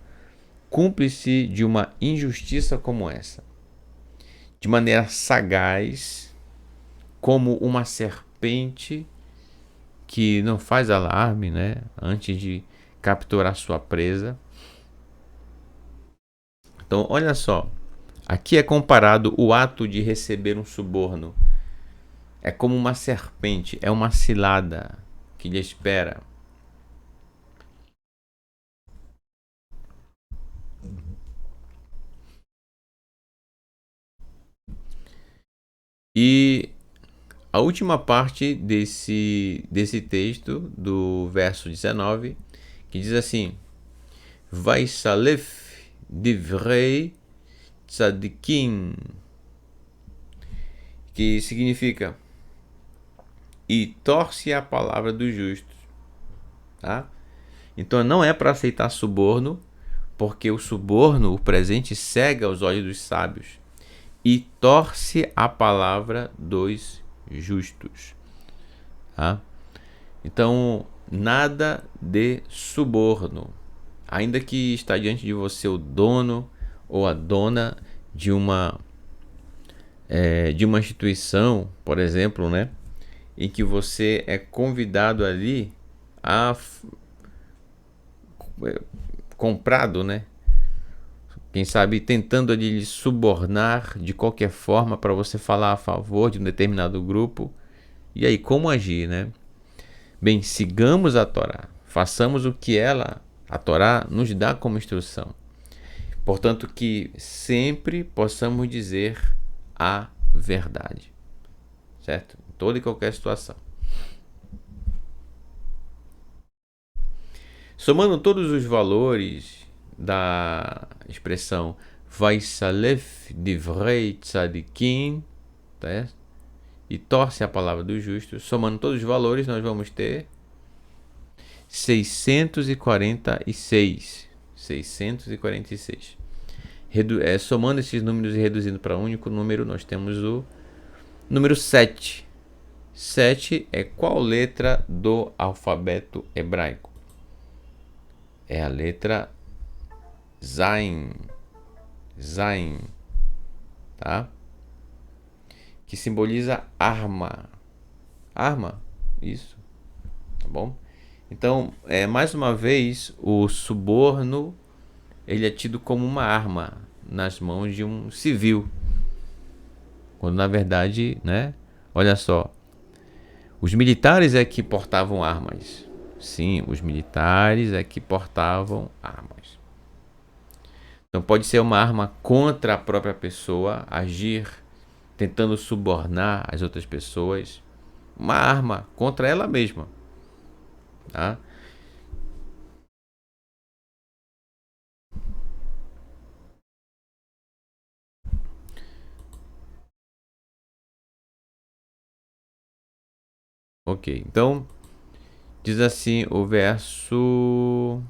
cúmplice de uma injustiça como essa, de maneira sagaz, como uma serpente que não faz alarme, né, antes de capturar sua presa. Então, olha só, aqui é comparado o ato de receber um suborno. É como uma serpente, é uma cilada que lhe espera. E a última parte desse texto, do verso 19, que diz assim: Vaisalef divrei tzadikim, que significa e torce a palavra dos justos. Tá? Então não é para aceitar suborno, porque o suborno, o presente, cega os olhos dos sábios e torce a palavra dos justos. Tá? Então, nada de suborno. Ainda que está diante de você o dono ou a dona de uma instituição, por exemplo, né, em que você é convidado ali a comprado, né? Quem sabe tentando ali lhe subornar de qualquer forma para você falar a favor de um determinado grupo. E aí, como agir, né? Bem, sigamos a Torá, façamos o que a Torá, nos dá como instrução. Portanto, que sempre possamos dizer a verdade, certo? Em toda e qualquer situação. Somando todos os valores da expressão Vaisalef divrei tzadikim, tá? E torce a palavra do justo, somando todos os valores, nós vamos ter 646. 646. Somando esses números e reduzindo para um único número, nós temos o número 7. 7 é qual letra do alfabeto hebraico? É a letra Zain. Zain, tá? Que simboliza arma. Arma, isso, tá bom? Então, mais uma vez, o suborno ele é tido como uma arma nas mãos de um civil. Quando na verdade, né? Olha só, os militares é que portavam armas. Sim, os militares é que portavam armas. Então pode ser uma arma contra a própria pessoa, agir tentando subornar as outras pessoas. Uma arma contra ela mesma, tá? Ok, então diz assim o verso.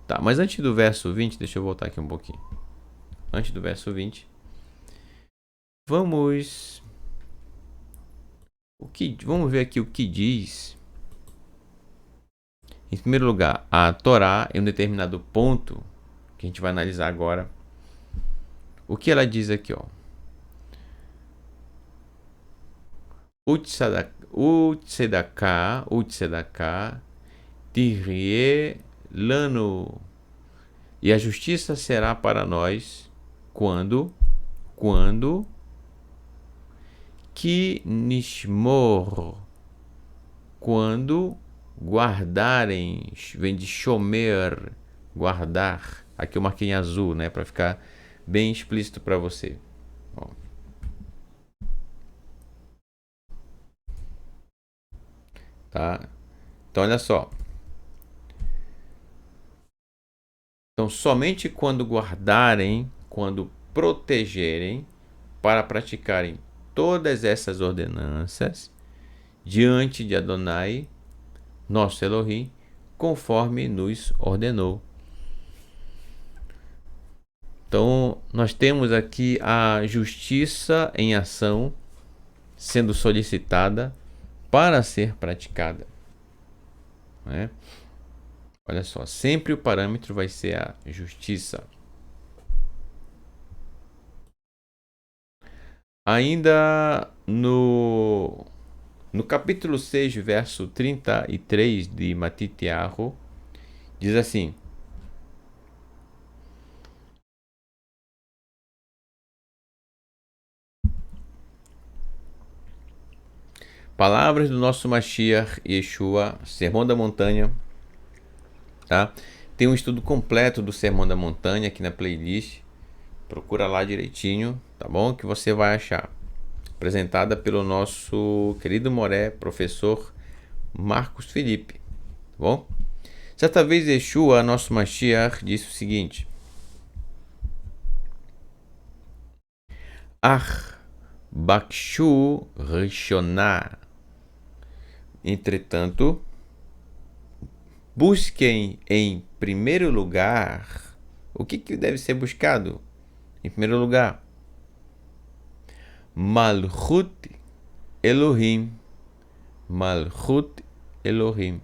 Tá, mas antes do verso 20, deixa eu voltar aqui um pouquinho. Antes do verso 20, vamos. Vamos ver aqui o que diz. Em primeiro lugar, a Torá, em um determinado ponto, que a gente vai analisar agora, o que ela diz aqui, ó. Utsedaká, tirie lano. E a justiça será para nós quando que nishmor, quando guardarem, vem de shomer, guardar. Aqui eu marquei em azul, né, para ficar bem explícito para você. Ó. Tá? Então olha só. Então somente quando guardarem, quando protegerem, para praticarem todas essas ordenanças diante de Adonai, nosso Elohim, conforme nos ordenou. Então, nós temos aqui a justiça em ação sendo solicitada para ser praticada. Né? Olha só, sempre o parâmetro vai ser a justiça. Ainda no capítulo 6, verso 33 de Matitiahu, diz assim: palavras do nosso Mashiach Yeshua, Sermão da Montanha, tá? Tem um estudo completo do Sermão da Montanha aqui na playlist. Procura lá direitinho, tá bom? Que você vai achar. Apresentada pelo nosso querido Moré, professor Marcos Felipe, tá bom? Certa vez Yeshua, nosso Mashiach, disse o seguinte: Ach Bakshu Rishoná. Entretanto, busquem em primeiro lugar. O que deve ser buscado? Em primeiro lugar, Malchut Elohim. Malchut Elohim.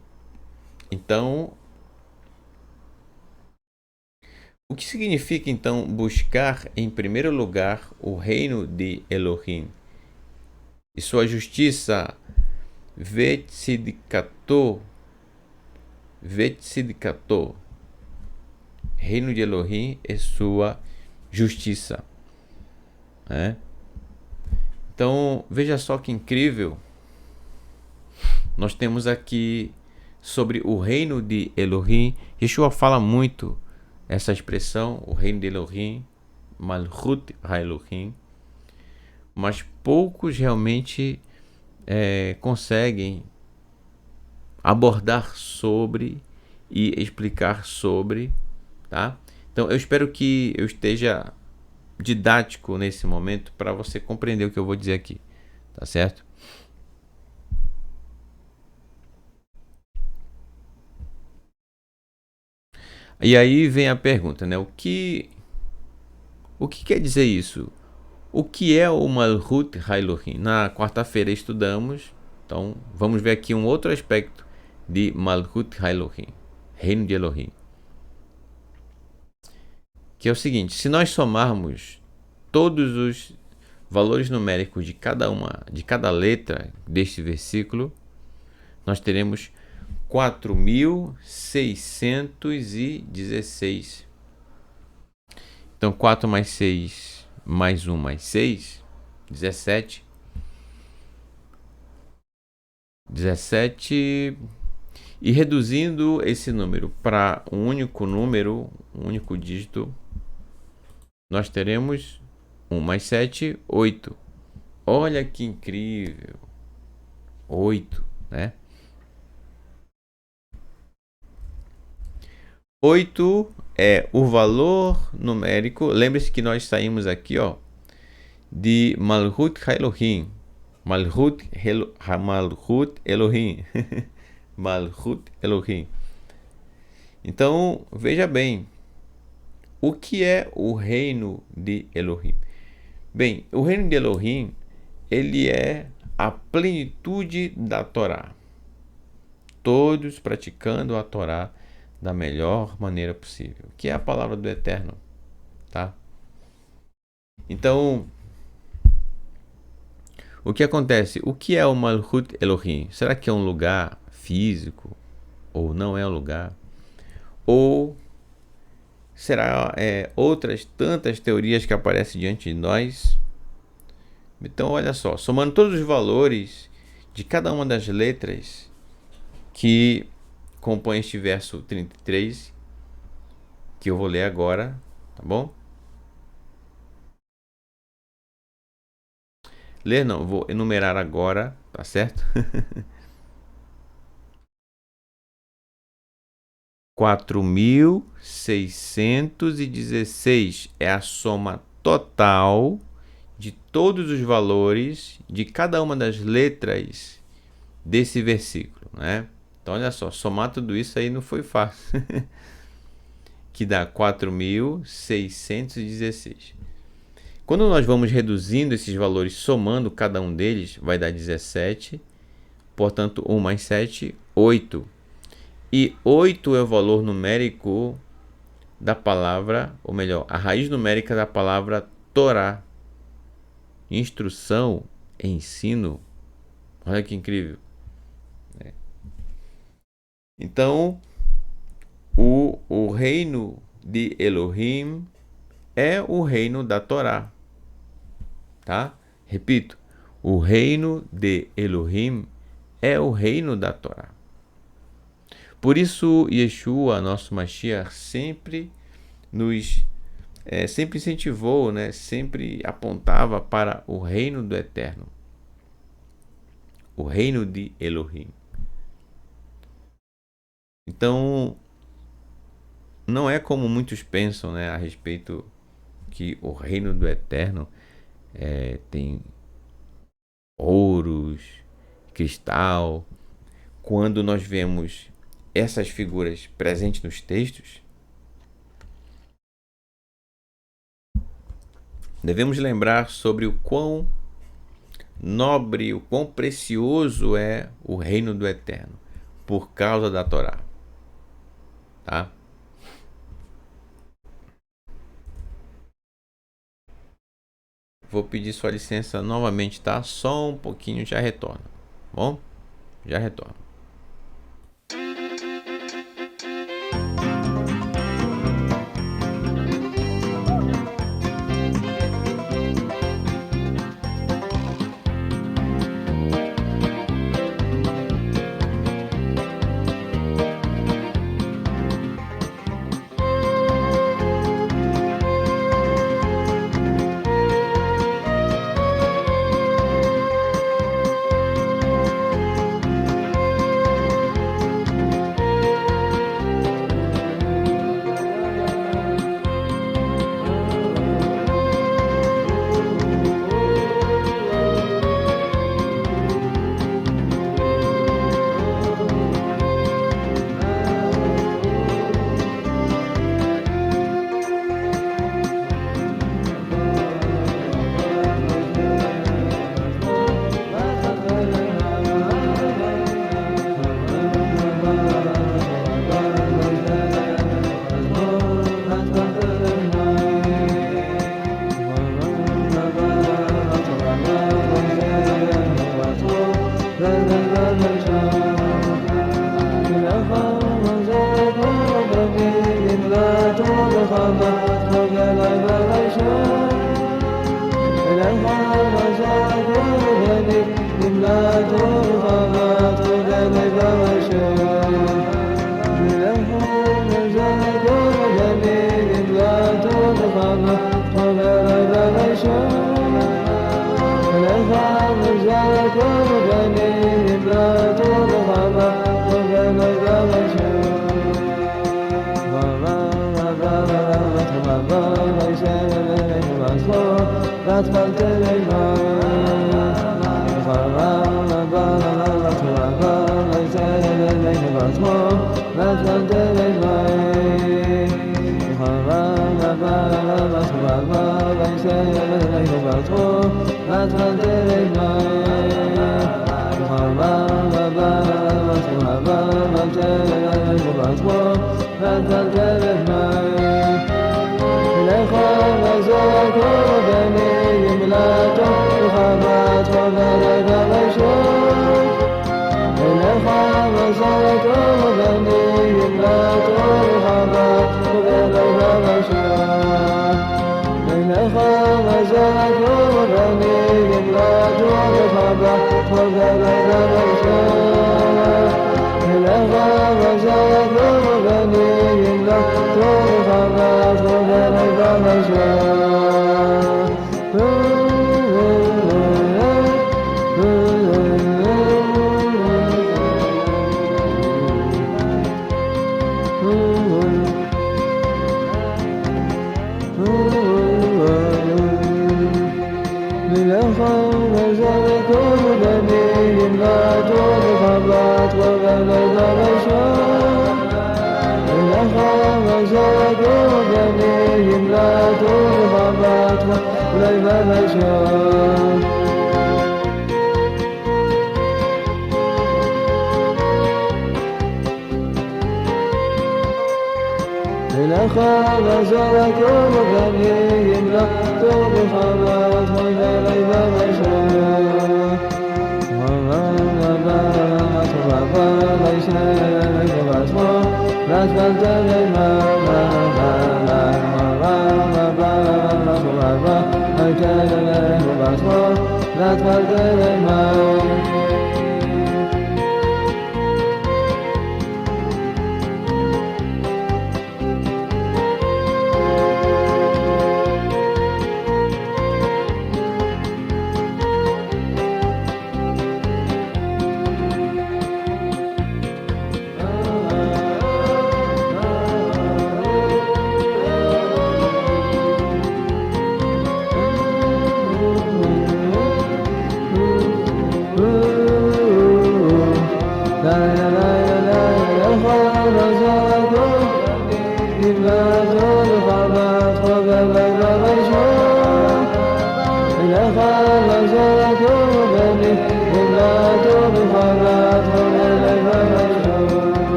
Então, o que significa então buscar em primeiro lugar o reino de Elohim e sua justiça? Vetzidkato. Vetzidkato. Reino de Elohim e sua justiça. Né? Então, veja só que incrível. Nós temos aqui sobre o reino de Elohim. Yeshua fala muito essa expressão, o reino de Elohim, Malchut HaElohim, mas poucos realmente conseguem abordar sobre e explicar sobre, tá? Então eu espero que eu esteja didático nesse momento para você compreender o que eu vou dizer aqui, tá certo? E aí vem a pergunta, né? O que quer dizer isso? O que é o Malhut Elohim? Na quarta-feira estudamos, então vamos ver aqui um outro aspecto de Malhut Elohim, reino de Elohim. Que é o seguinte, se nós somarmos todos os valores numéricos de cada letra deste versículo, nós teremos 4.616. Então 4 mais 6 mais 1 mais 6, 17. 17. E reduzindo esse número para um único número, um único dígito, nós teremos 1 mais 7, 8. Olha que incrível! 8, né? 8 é o valor numérico. Lembre-se que nós saímos aqui, de Malhut Elohim. Malhut Elohim. Malhut Elohim. Então, veja bem, o que é o reino de Elohim? Bem, o reino de Elohim, ele é a plenitude da Torá. Todos praticando a Torá da melhor maneira possível, que é a palavra do Eterno, tá? Então, o que acontece? O que é o Malhut Elohim? Será que é um lugar físico? Ou não é um lugar? Ou será outras tantas teorias que aparecem diante de nós? Então, olha só, somando todos os valores de cada uma das letras que compõem este verso 33, que eu vou ler agora, tá bom? Ler não, vou enumerar agora, tá certo? 4.616 é a soma total de todos os valores de cada uma das letras desse versículo, né? Então, olha só, somar tudo isso aí não foi fácil. Que dá 4.616. Quando nós vamos reduzindo esses valores, somando cada um deles, vai dar 17. Portanto, 1 mais 7, 8. E 8 é o valor numérico da palavra, ou melhor, a raiz numérica da palavra Torá. Instrução, ensino. Olha que incrível. Então, o reino de Elohim é o reino da Torá. Tá? Repito, o reino de Elohim é o reino da Torá. Por isso, Yeshua, nosso Mashiach, sempre incentivou, né? Sempre apontava para o reino do Eterno, o reino de Elohim. Então, não é como muitos pensam, né, a respeito que o reino do Eterno tem ouros, cristal. Quando nós vemos essas figuras presentes nos textos, devemos lembrar sobre o quão nobre, o quão precioso é o reino do Eterno, por causa da Torá. Tá? Vou pedir sua licença novamente, tá? Só um pouquinho, já retorno. Bom? Já retorno.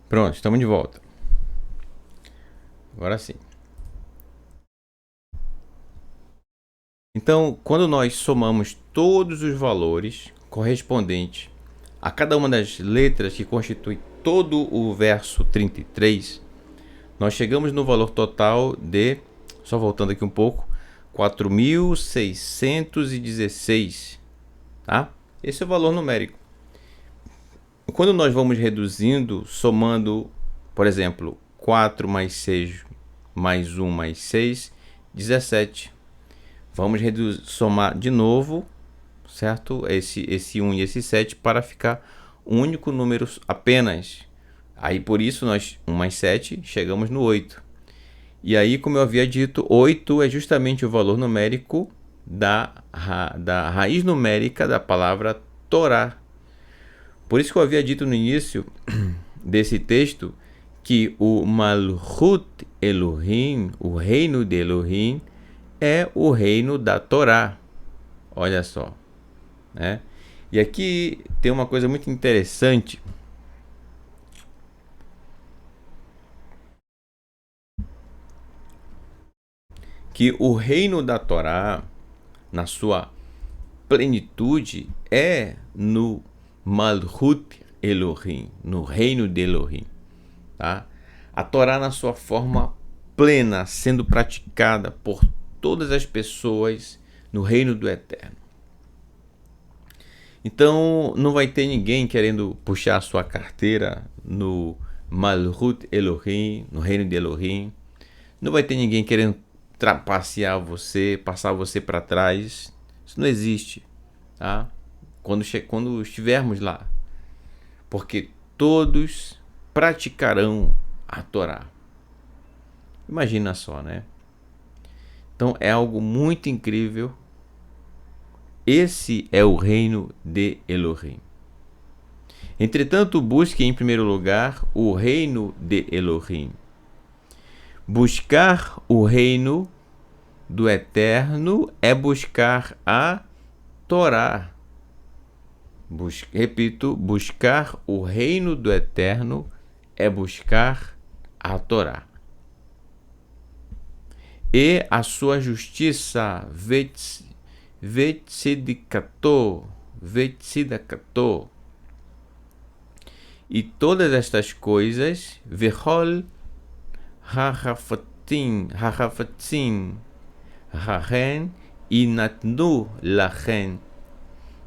Pronto, estamos de volta. Agora sim. Então, quando nós somamos todos os valores correspondentes a cada uma das letras que constitui todo o verso 33, nós chegamos no valor total de, só voltando aqui um pouco, 4.616, tá? Esse é o valor numérico. Quando nós vamos reduzindo, somando, por exemplo, 4 mais 6 mais 1 mais 6, 17. Vamos somar de novo, certo? Esse 1 e esse 7 para ficar um único número apenas. Aí por isso nós 1 mais 7 chegamos no 8. E aí, como eu havia dito, 8 é justamente o valor numérico da raiz numérica da palavra Torá. Por isso que eu havia dito no início desse texto que o Malchut Elohim, o reino de Elohim, é o reino da Torá. Olha só, né? E aqui tem uma coisa muito interessante. Que o reino da Torá na sua plenitude, é no Malchut Elohim, no reino de Elohim. Tá? A Torá na sua forma plena, sendo praticada por todas as pessoas no reino do Eterno. Então, não vai ter ninguém querendo puxar a sua carteira no Malchut Elohim, no reino de Elohim. Não vai ter ninguém querendo trapacear você, passar você para trás. Isso não existe, tá? Quando estivermos lá. Porque todos praticarão a Torá. Imagina só, né? Então é algo muito incrível. Esse é o reino de Elohim. Entretanto, busque em primeiro lugar o reino de Elohim. Buscar o reino do Eterno é buscar a Torá. Repito, buscar o reino do Eterno é buscar a Torá. E a sua justiça vetzidakato. E todas estas coisas, vechol hachafatzin, hachen inatnu lachen,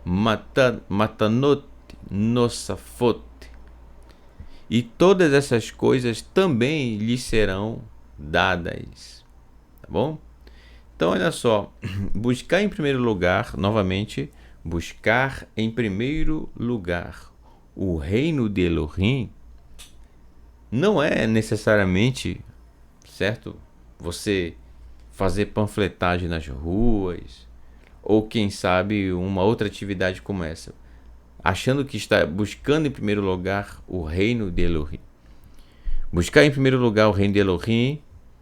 matanot nosafot. E todas essas coisas também lhes serão dadas. Tá bom? Então, olha só. Buscar em primeiro lugar, novamente, buscar em primeiro lugar o reino de Elohim não é necessariamente, certo? Você fazer panfletagem nas ruas, ou quem sabe uma outra atividade como essa, achando que está buscando em primeiro lugar o reino de Elohim. Buscar em primeiro lugar o reino de Elohim,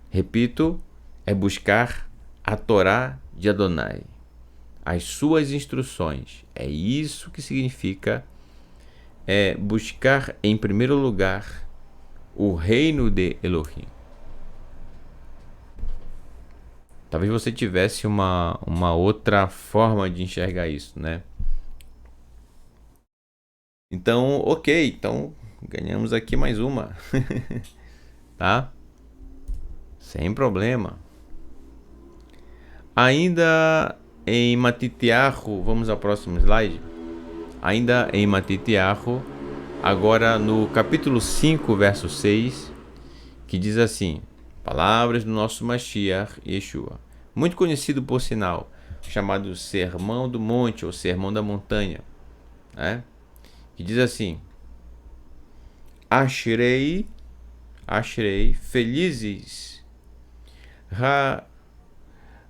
repito, é buscar a Torá de Adonai, as suas instruções. É isso que significa buscar em primeiro lugar o reino de Elohim. Talvez você tivesse uma outra forma de enxergar isso, né? Então, ok, então ganhamos aqui mais uma, tá? Sem problema. Ainda em Matitiahu, vamos ao próximo slide. Ainda em Matitiahu, agora no capítulo 5, verso 6, que diz assim: palavras do nosso Mashiach Yeshua, muito conhecido por sinal, chamado Sermão do Monte ou Sermão da Montanha, né? Que diz assim: Ashrei, felizes,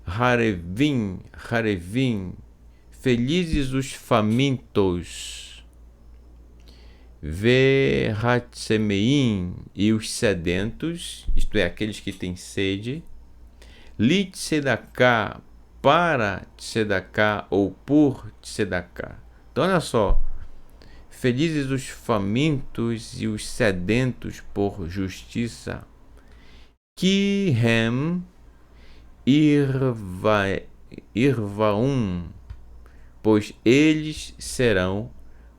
Harevim, felizes os famintos, Vehatsemeim, e os sedentos, isto é, aqueles que têm sede, Litsedaká, para Tsedaká ou por Tsedaká. Então, olha só. Felizes os famintos e os sedentos por justiça, Kihem irvaum, pois eles serão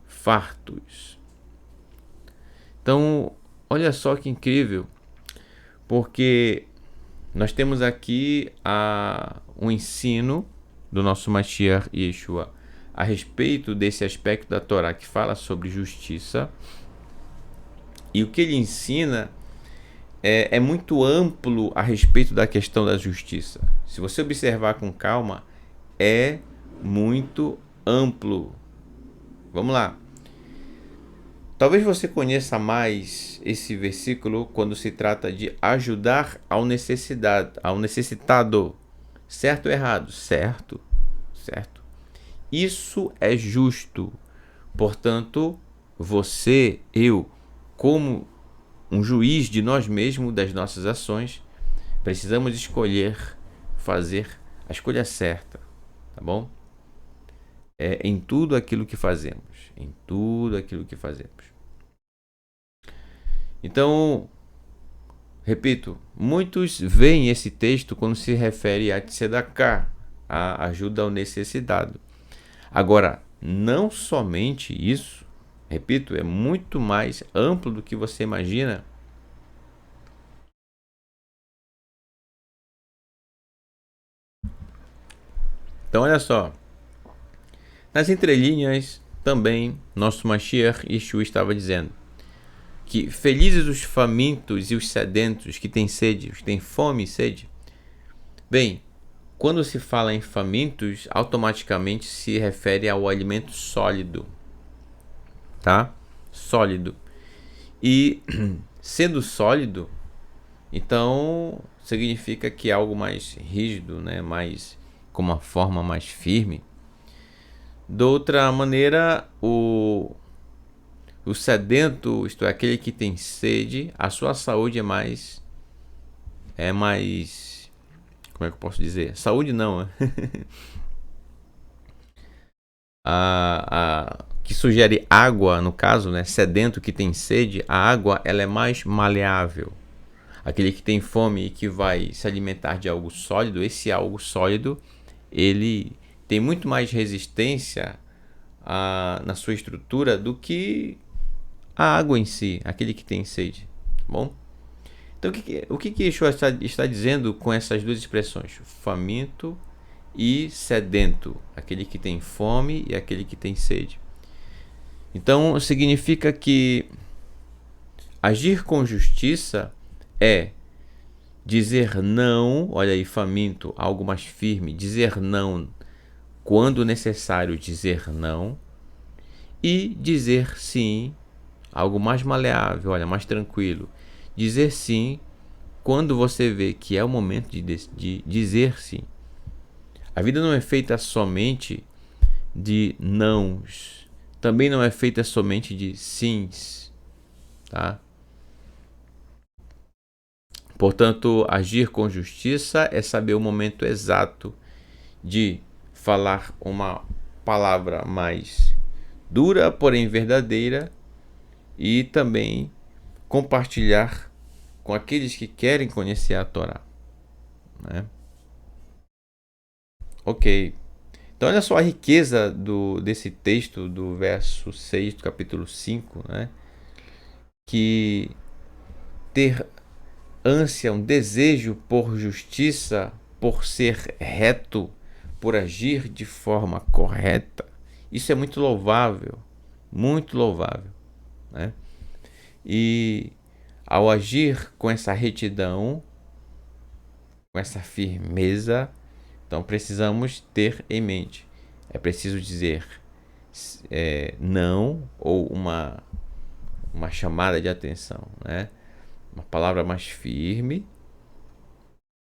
fartos. Então, olha só que incrível, porque nós temos aqui um ensino do nosso Mashiach Yeshua a respeito desse aspecto da Torá que fala sobre justiça, e o que ele ensina é muito amplo a respeito da questão da justiça. Se você observar com calma, é muito amplo. Vamos lá. Talvez você conheça mais esse versículo quando se trata de ajudar ao necessitado. Certo ou errado? Certo. Isso é justo. Portanto, você, eu, como um juiz de nós mesmos, das nossas ações, precisamos escolher fazer a escolha certa, tá bom? Em tudo aquilo que fazemos. Então, repito, muitos veem esse texto quando se refere a Tzedakah, a ajuda ao necessitado. Agora, não somente isso, repito, é muito mais amplo do que você imagina. Então, olha só, nas entrelinhas também, nosso Mashiach Yeshua estava dizendo que felizes os famintos e os sedentos que têm sede, os que têm fome e sede. Bem, quando se fala em famintos, automaticamente se refere ao alimento sólido, tá? Sólido. E sendo sólido, então significa que é algo mais rígido, né? Mais com uma forma mais firme. De outra maneira, o sedento, isto é, aquele que tem sede, a sua saúde é mais, como é que eu posso dizer? Saúde não, né? Que sugere água, no caso, né? Sedento que tem sede, a água ela é mais maleável. Aquele que tem fome e que vai se alimentar de algo sólido, esse algo sólido, ele tem muito mais resistência na sua estrutura do que a água em si, aquele que tem sede. Tá bom? Então, o que Yeshua está dizendo com essas duas expressões? Faminto e sedento, aquele que tem fome e aquele que tem sede. Então, significa que agir com justiça é dizer não, olha aí, faminto, algo mais firme, dizer não quando necessário, dizer não, e dizer sim, algo mais maleável, olha, mais tranquilo, dizer sim quando você vê que é o momento de dizer sim. A vida não é feita somente de nãos, também não é feita somente de sims, tá? Portanto, agir com justiça é saber o momento exato de falar uma palavra mais dura, porém verdadeira, e também compartilhar com aqueles que querem conhecer a Torá, né? Ok. Então, olha só a riqueza desse texto do verso 6 do capítulo 5, né? Que ter ânsia, um desejo por justiça, por ser reto, por agir de forma correta, isso é muito louvável, né? E ao agir com essa retidão, com essa firmeza, então precisamos ter em mente, é preciso dizer não ou uma chamada de atenção, né? Uma palavra mais firme,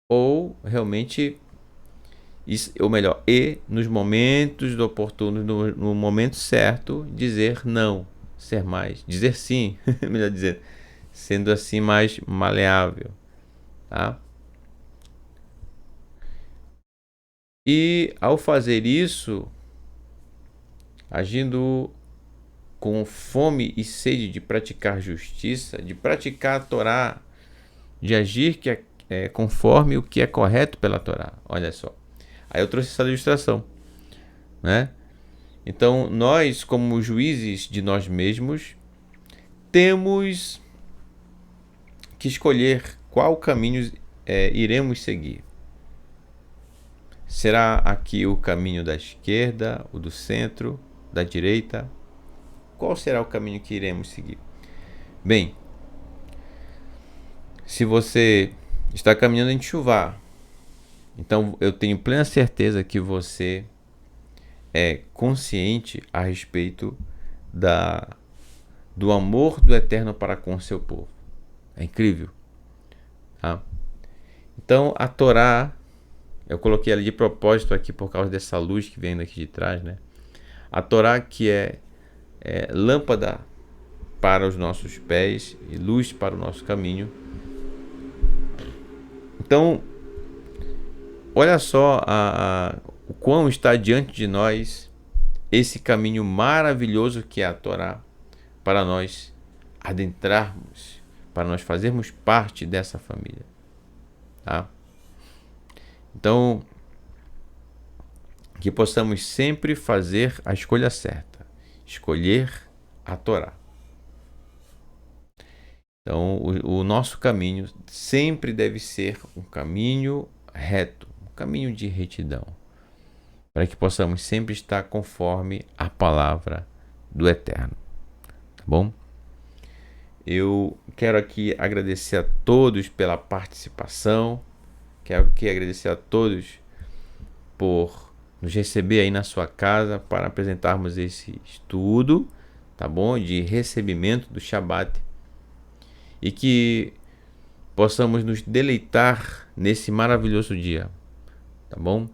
ou realmente, ou melhor, e nos momentos oportunos, no momento certo, dizer não, dizer sim, melhor dizer, sendo assim mais maleável, tá? E ao fazer isso, agindo com fome e sede de praticar justiça, de praticar a Torá, de agir conforme o que é correto pela Torá. Olha só. Aí eu trouxe essa ilustração, né? Então, nós, como juízes de nós mesmos, temos que escolher qual caminho iremos seguir. Será aqui o caminho da esquerda, o do centro, da direita? Qual será o caminho que iremos seguir? Bem, se você está caminhando em chuva, então eu tenho plena certeza que você é consciente a respeito do amor do Eterno para com o seu povo. É incrível. Tá? Então a Torá, eu coloquei ali de propósito aqui por causa dessa luz que vem daqui de trás, né? A Torá que é lâmpada para os nossos pés e luz para o nosso caminho. Então, olha só o quão está diante de nós esse caminho maravilhoso que é a Torá, para nós adentrarmos, para nós fazermos parte dessa família. Tá? Então, que possamos sempre fazer a escolha certa, escolher a Torá. Então, o nosso caminho sempre deve ser um caminho reto, um caminho de retidão, para que possamos sempre estar conforme a palavra do Eterno. Tá bom? Eu quero aqui agradecer a todos pela participação, quero aqui agradecer a todos por nos receber aí na sua casa para apresentarmos esse estudo, tá bom? De recebimento do Shabat, e que possamos nos deleitar nesse maravilhoso dia, tá bom?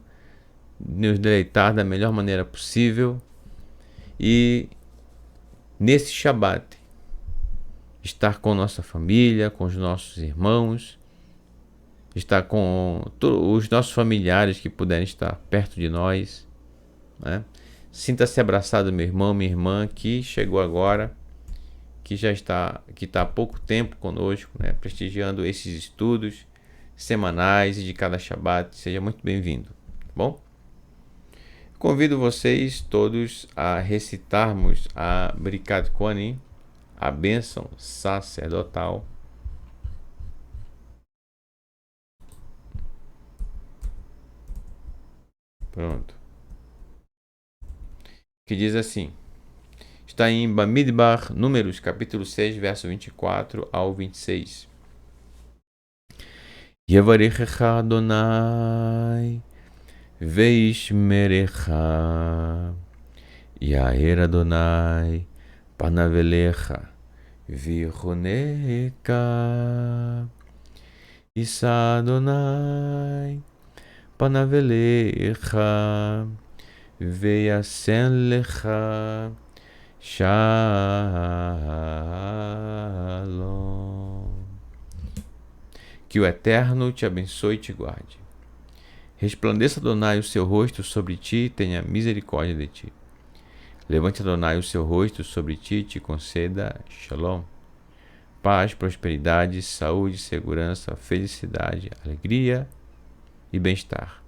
Nos deleitar da melhor maneira possível e nesse Shabat estar com nossa família, com os nossos irmãos, estar com os nossos familiares que puderem estar perto de nós, né? Sinta-se abraçado, meu irmão, minha irmã, que chegou agora, que está há pouco tempo conosco, né? Prestigiando esses estudos semanais e de cada Shabat. Seja muito bem-vindo, tá bom? Convido vocês todos a recitarmos a Birkat Kohanim, a bênção sacerdotal. Pronto. Que diz assim. Está em Bamidbar, Números, capítulo 6, verso 24 ao 26. Yevarechecha Adonai veishmerecha Yair Adonai panavelecha vichoneka Isa Adonai panavelecha veyasen lecha Shalom. Que o Eterno te abençoe e te guarde. Resplandeça Adonai o seu rosto sobre ti e tenha misericórdia de ti. Levante Adonai o seu rosto sobre ti e te conceda Shalom. Paz, prosperidade, saúde, segurança, felicidade, alegria e bem-estar,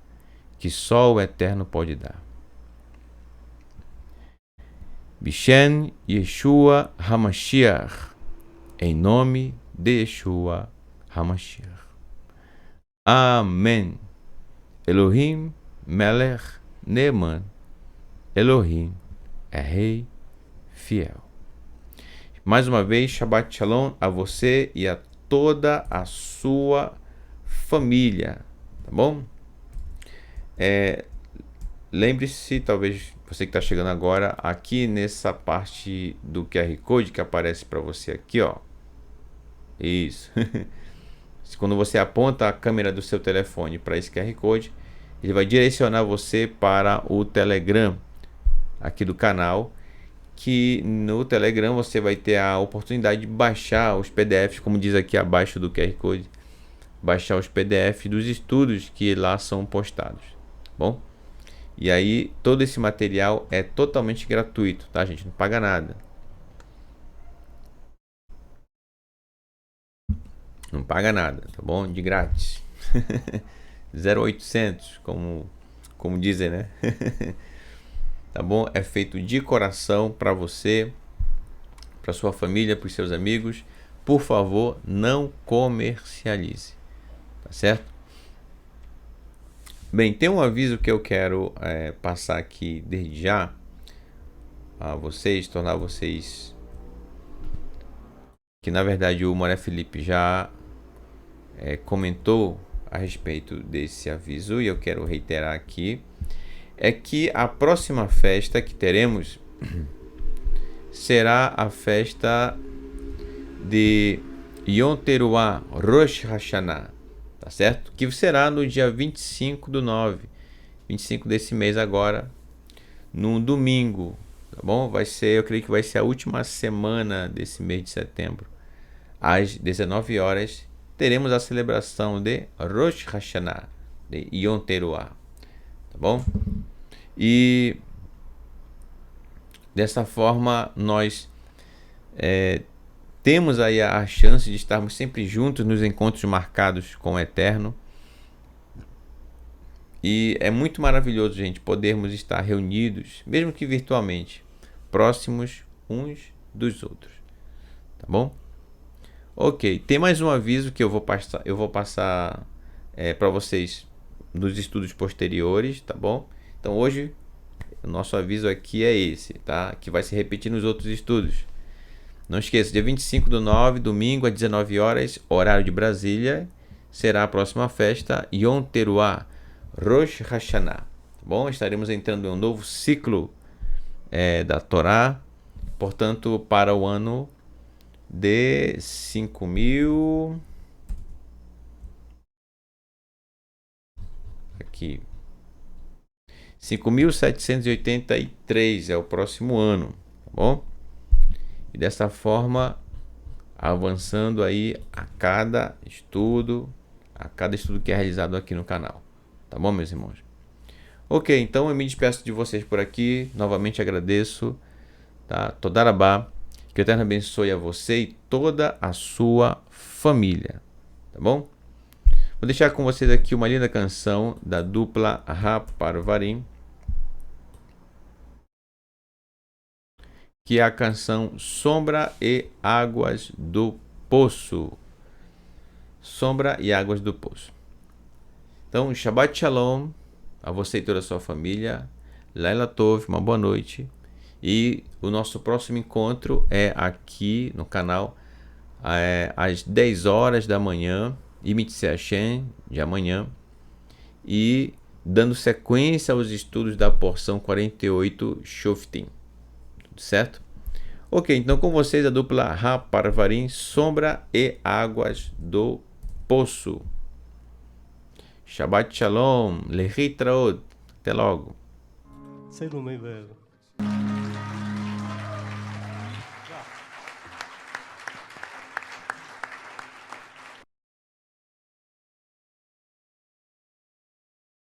que só o Eterno pode dar. Bishen Yeshua HaMashiach, em nome de Yeshua HaMashiach. Amém. Elohim Melech Neeman, Elohim é Rei fiel. Mais uma vez, Shabbat Shalom a você e a toda a sua família, tá bom? Lembre-se, talvez você que está chegando agora, aqui nessa parte do QR Code que aparece para você aqui, ó. Isso. Quando você aponta a câmera do seu telefone para esse QR Code, ele vai direcionar você para o Telegram aqui do canal, que no Telegram você vai ter a oportunidade de baixar os PDFs, como diz aqui abaixo do QR Code, baixar os PDFs dos estudos que lá são postados, tá bom? E aí todo esse material é totalmente gratuito, tá, gente? Não paga nada. Não paga nada, tá bom? De grátis. 0800, como dizem, né? Tá bom? É feito de coração para você, para sua família, para os seus amigos. Por favor, não comercialize, tá certo? Bem, tem um aviso que eu quero passar aqui desde já a vocês, tornar vocês, que na verdade o Moré Felipe já comentou a respeito desse aviso e eu quero reiterar aqui, é que a próxima festa que teremos será a festa de Yom Teruah, Rosh Hashanah, tá certo? Que será no dia 25/9, 25 desse mês agora, num domingo, tá bom? Vai ser, eu creio que vai ser a última semana desse mês de setembro. Às 19 horas, teremos a celebração de Rosh Hashanah, de Yom Teruah, tá bom? E dessa forma nós temos aí a chance de estarmos sempre juntos nos encontros marcados com o Eterno E é muito maravilhoso, gente, podermos estar reunidos, mesmo que virtualmente, próximos uns dos outros. Tá bom? Ok, tem mais um aviso que eu vou passar para vocês nos estudos posteriores, tá bom? Então hoje o nosso aviso aqui é esse, tá? Que vai se repetir nos outros estudos. Não esqueça, dia 25/9, domingo, às 19 horas, horário de Brasília, será a próxima festa Yom Teruah, Rosh Hashanah. Tá bom? Estaremos entrando em um novo ciclo da Torá, portanto, para o ano de 5.000... Aqui. 5.783 é o próximo ano, tá bom? E dessa forma, avançando aí a cada estudo que é realizado aqui no canal. Tá bom, meus irmãos? Ok, então eu me despeço de vocês por aqui. Novamente agradeço, tá? Todarabá. Que o Eterno abençoe a você e toda a sua família. Tá bom? Vou deixar com vocês aqui uma linda canção da dupla Raparvarim, que é a canção Sombra e Águas do Poço. Sombra e Águas do Poço. Então, Shabbat Shalom a você e toda a sua família. Laila Tov, uma boa noite. E o nosso próximo encontro é aqui no canal às 10 horas da manhã, Imitse Hashem, de amanhã. E dando sequência aos estudos da porção 48 Shoftim. Tudo certo? Ok, então com vocês a dupla Raparvarim, Sombra e Águas do Poço. Shabbat Shalom, Lehitraot. Até logo.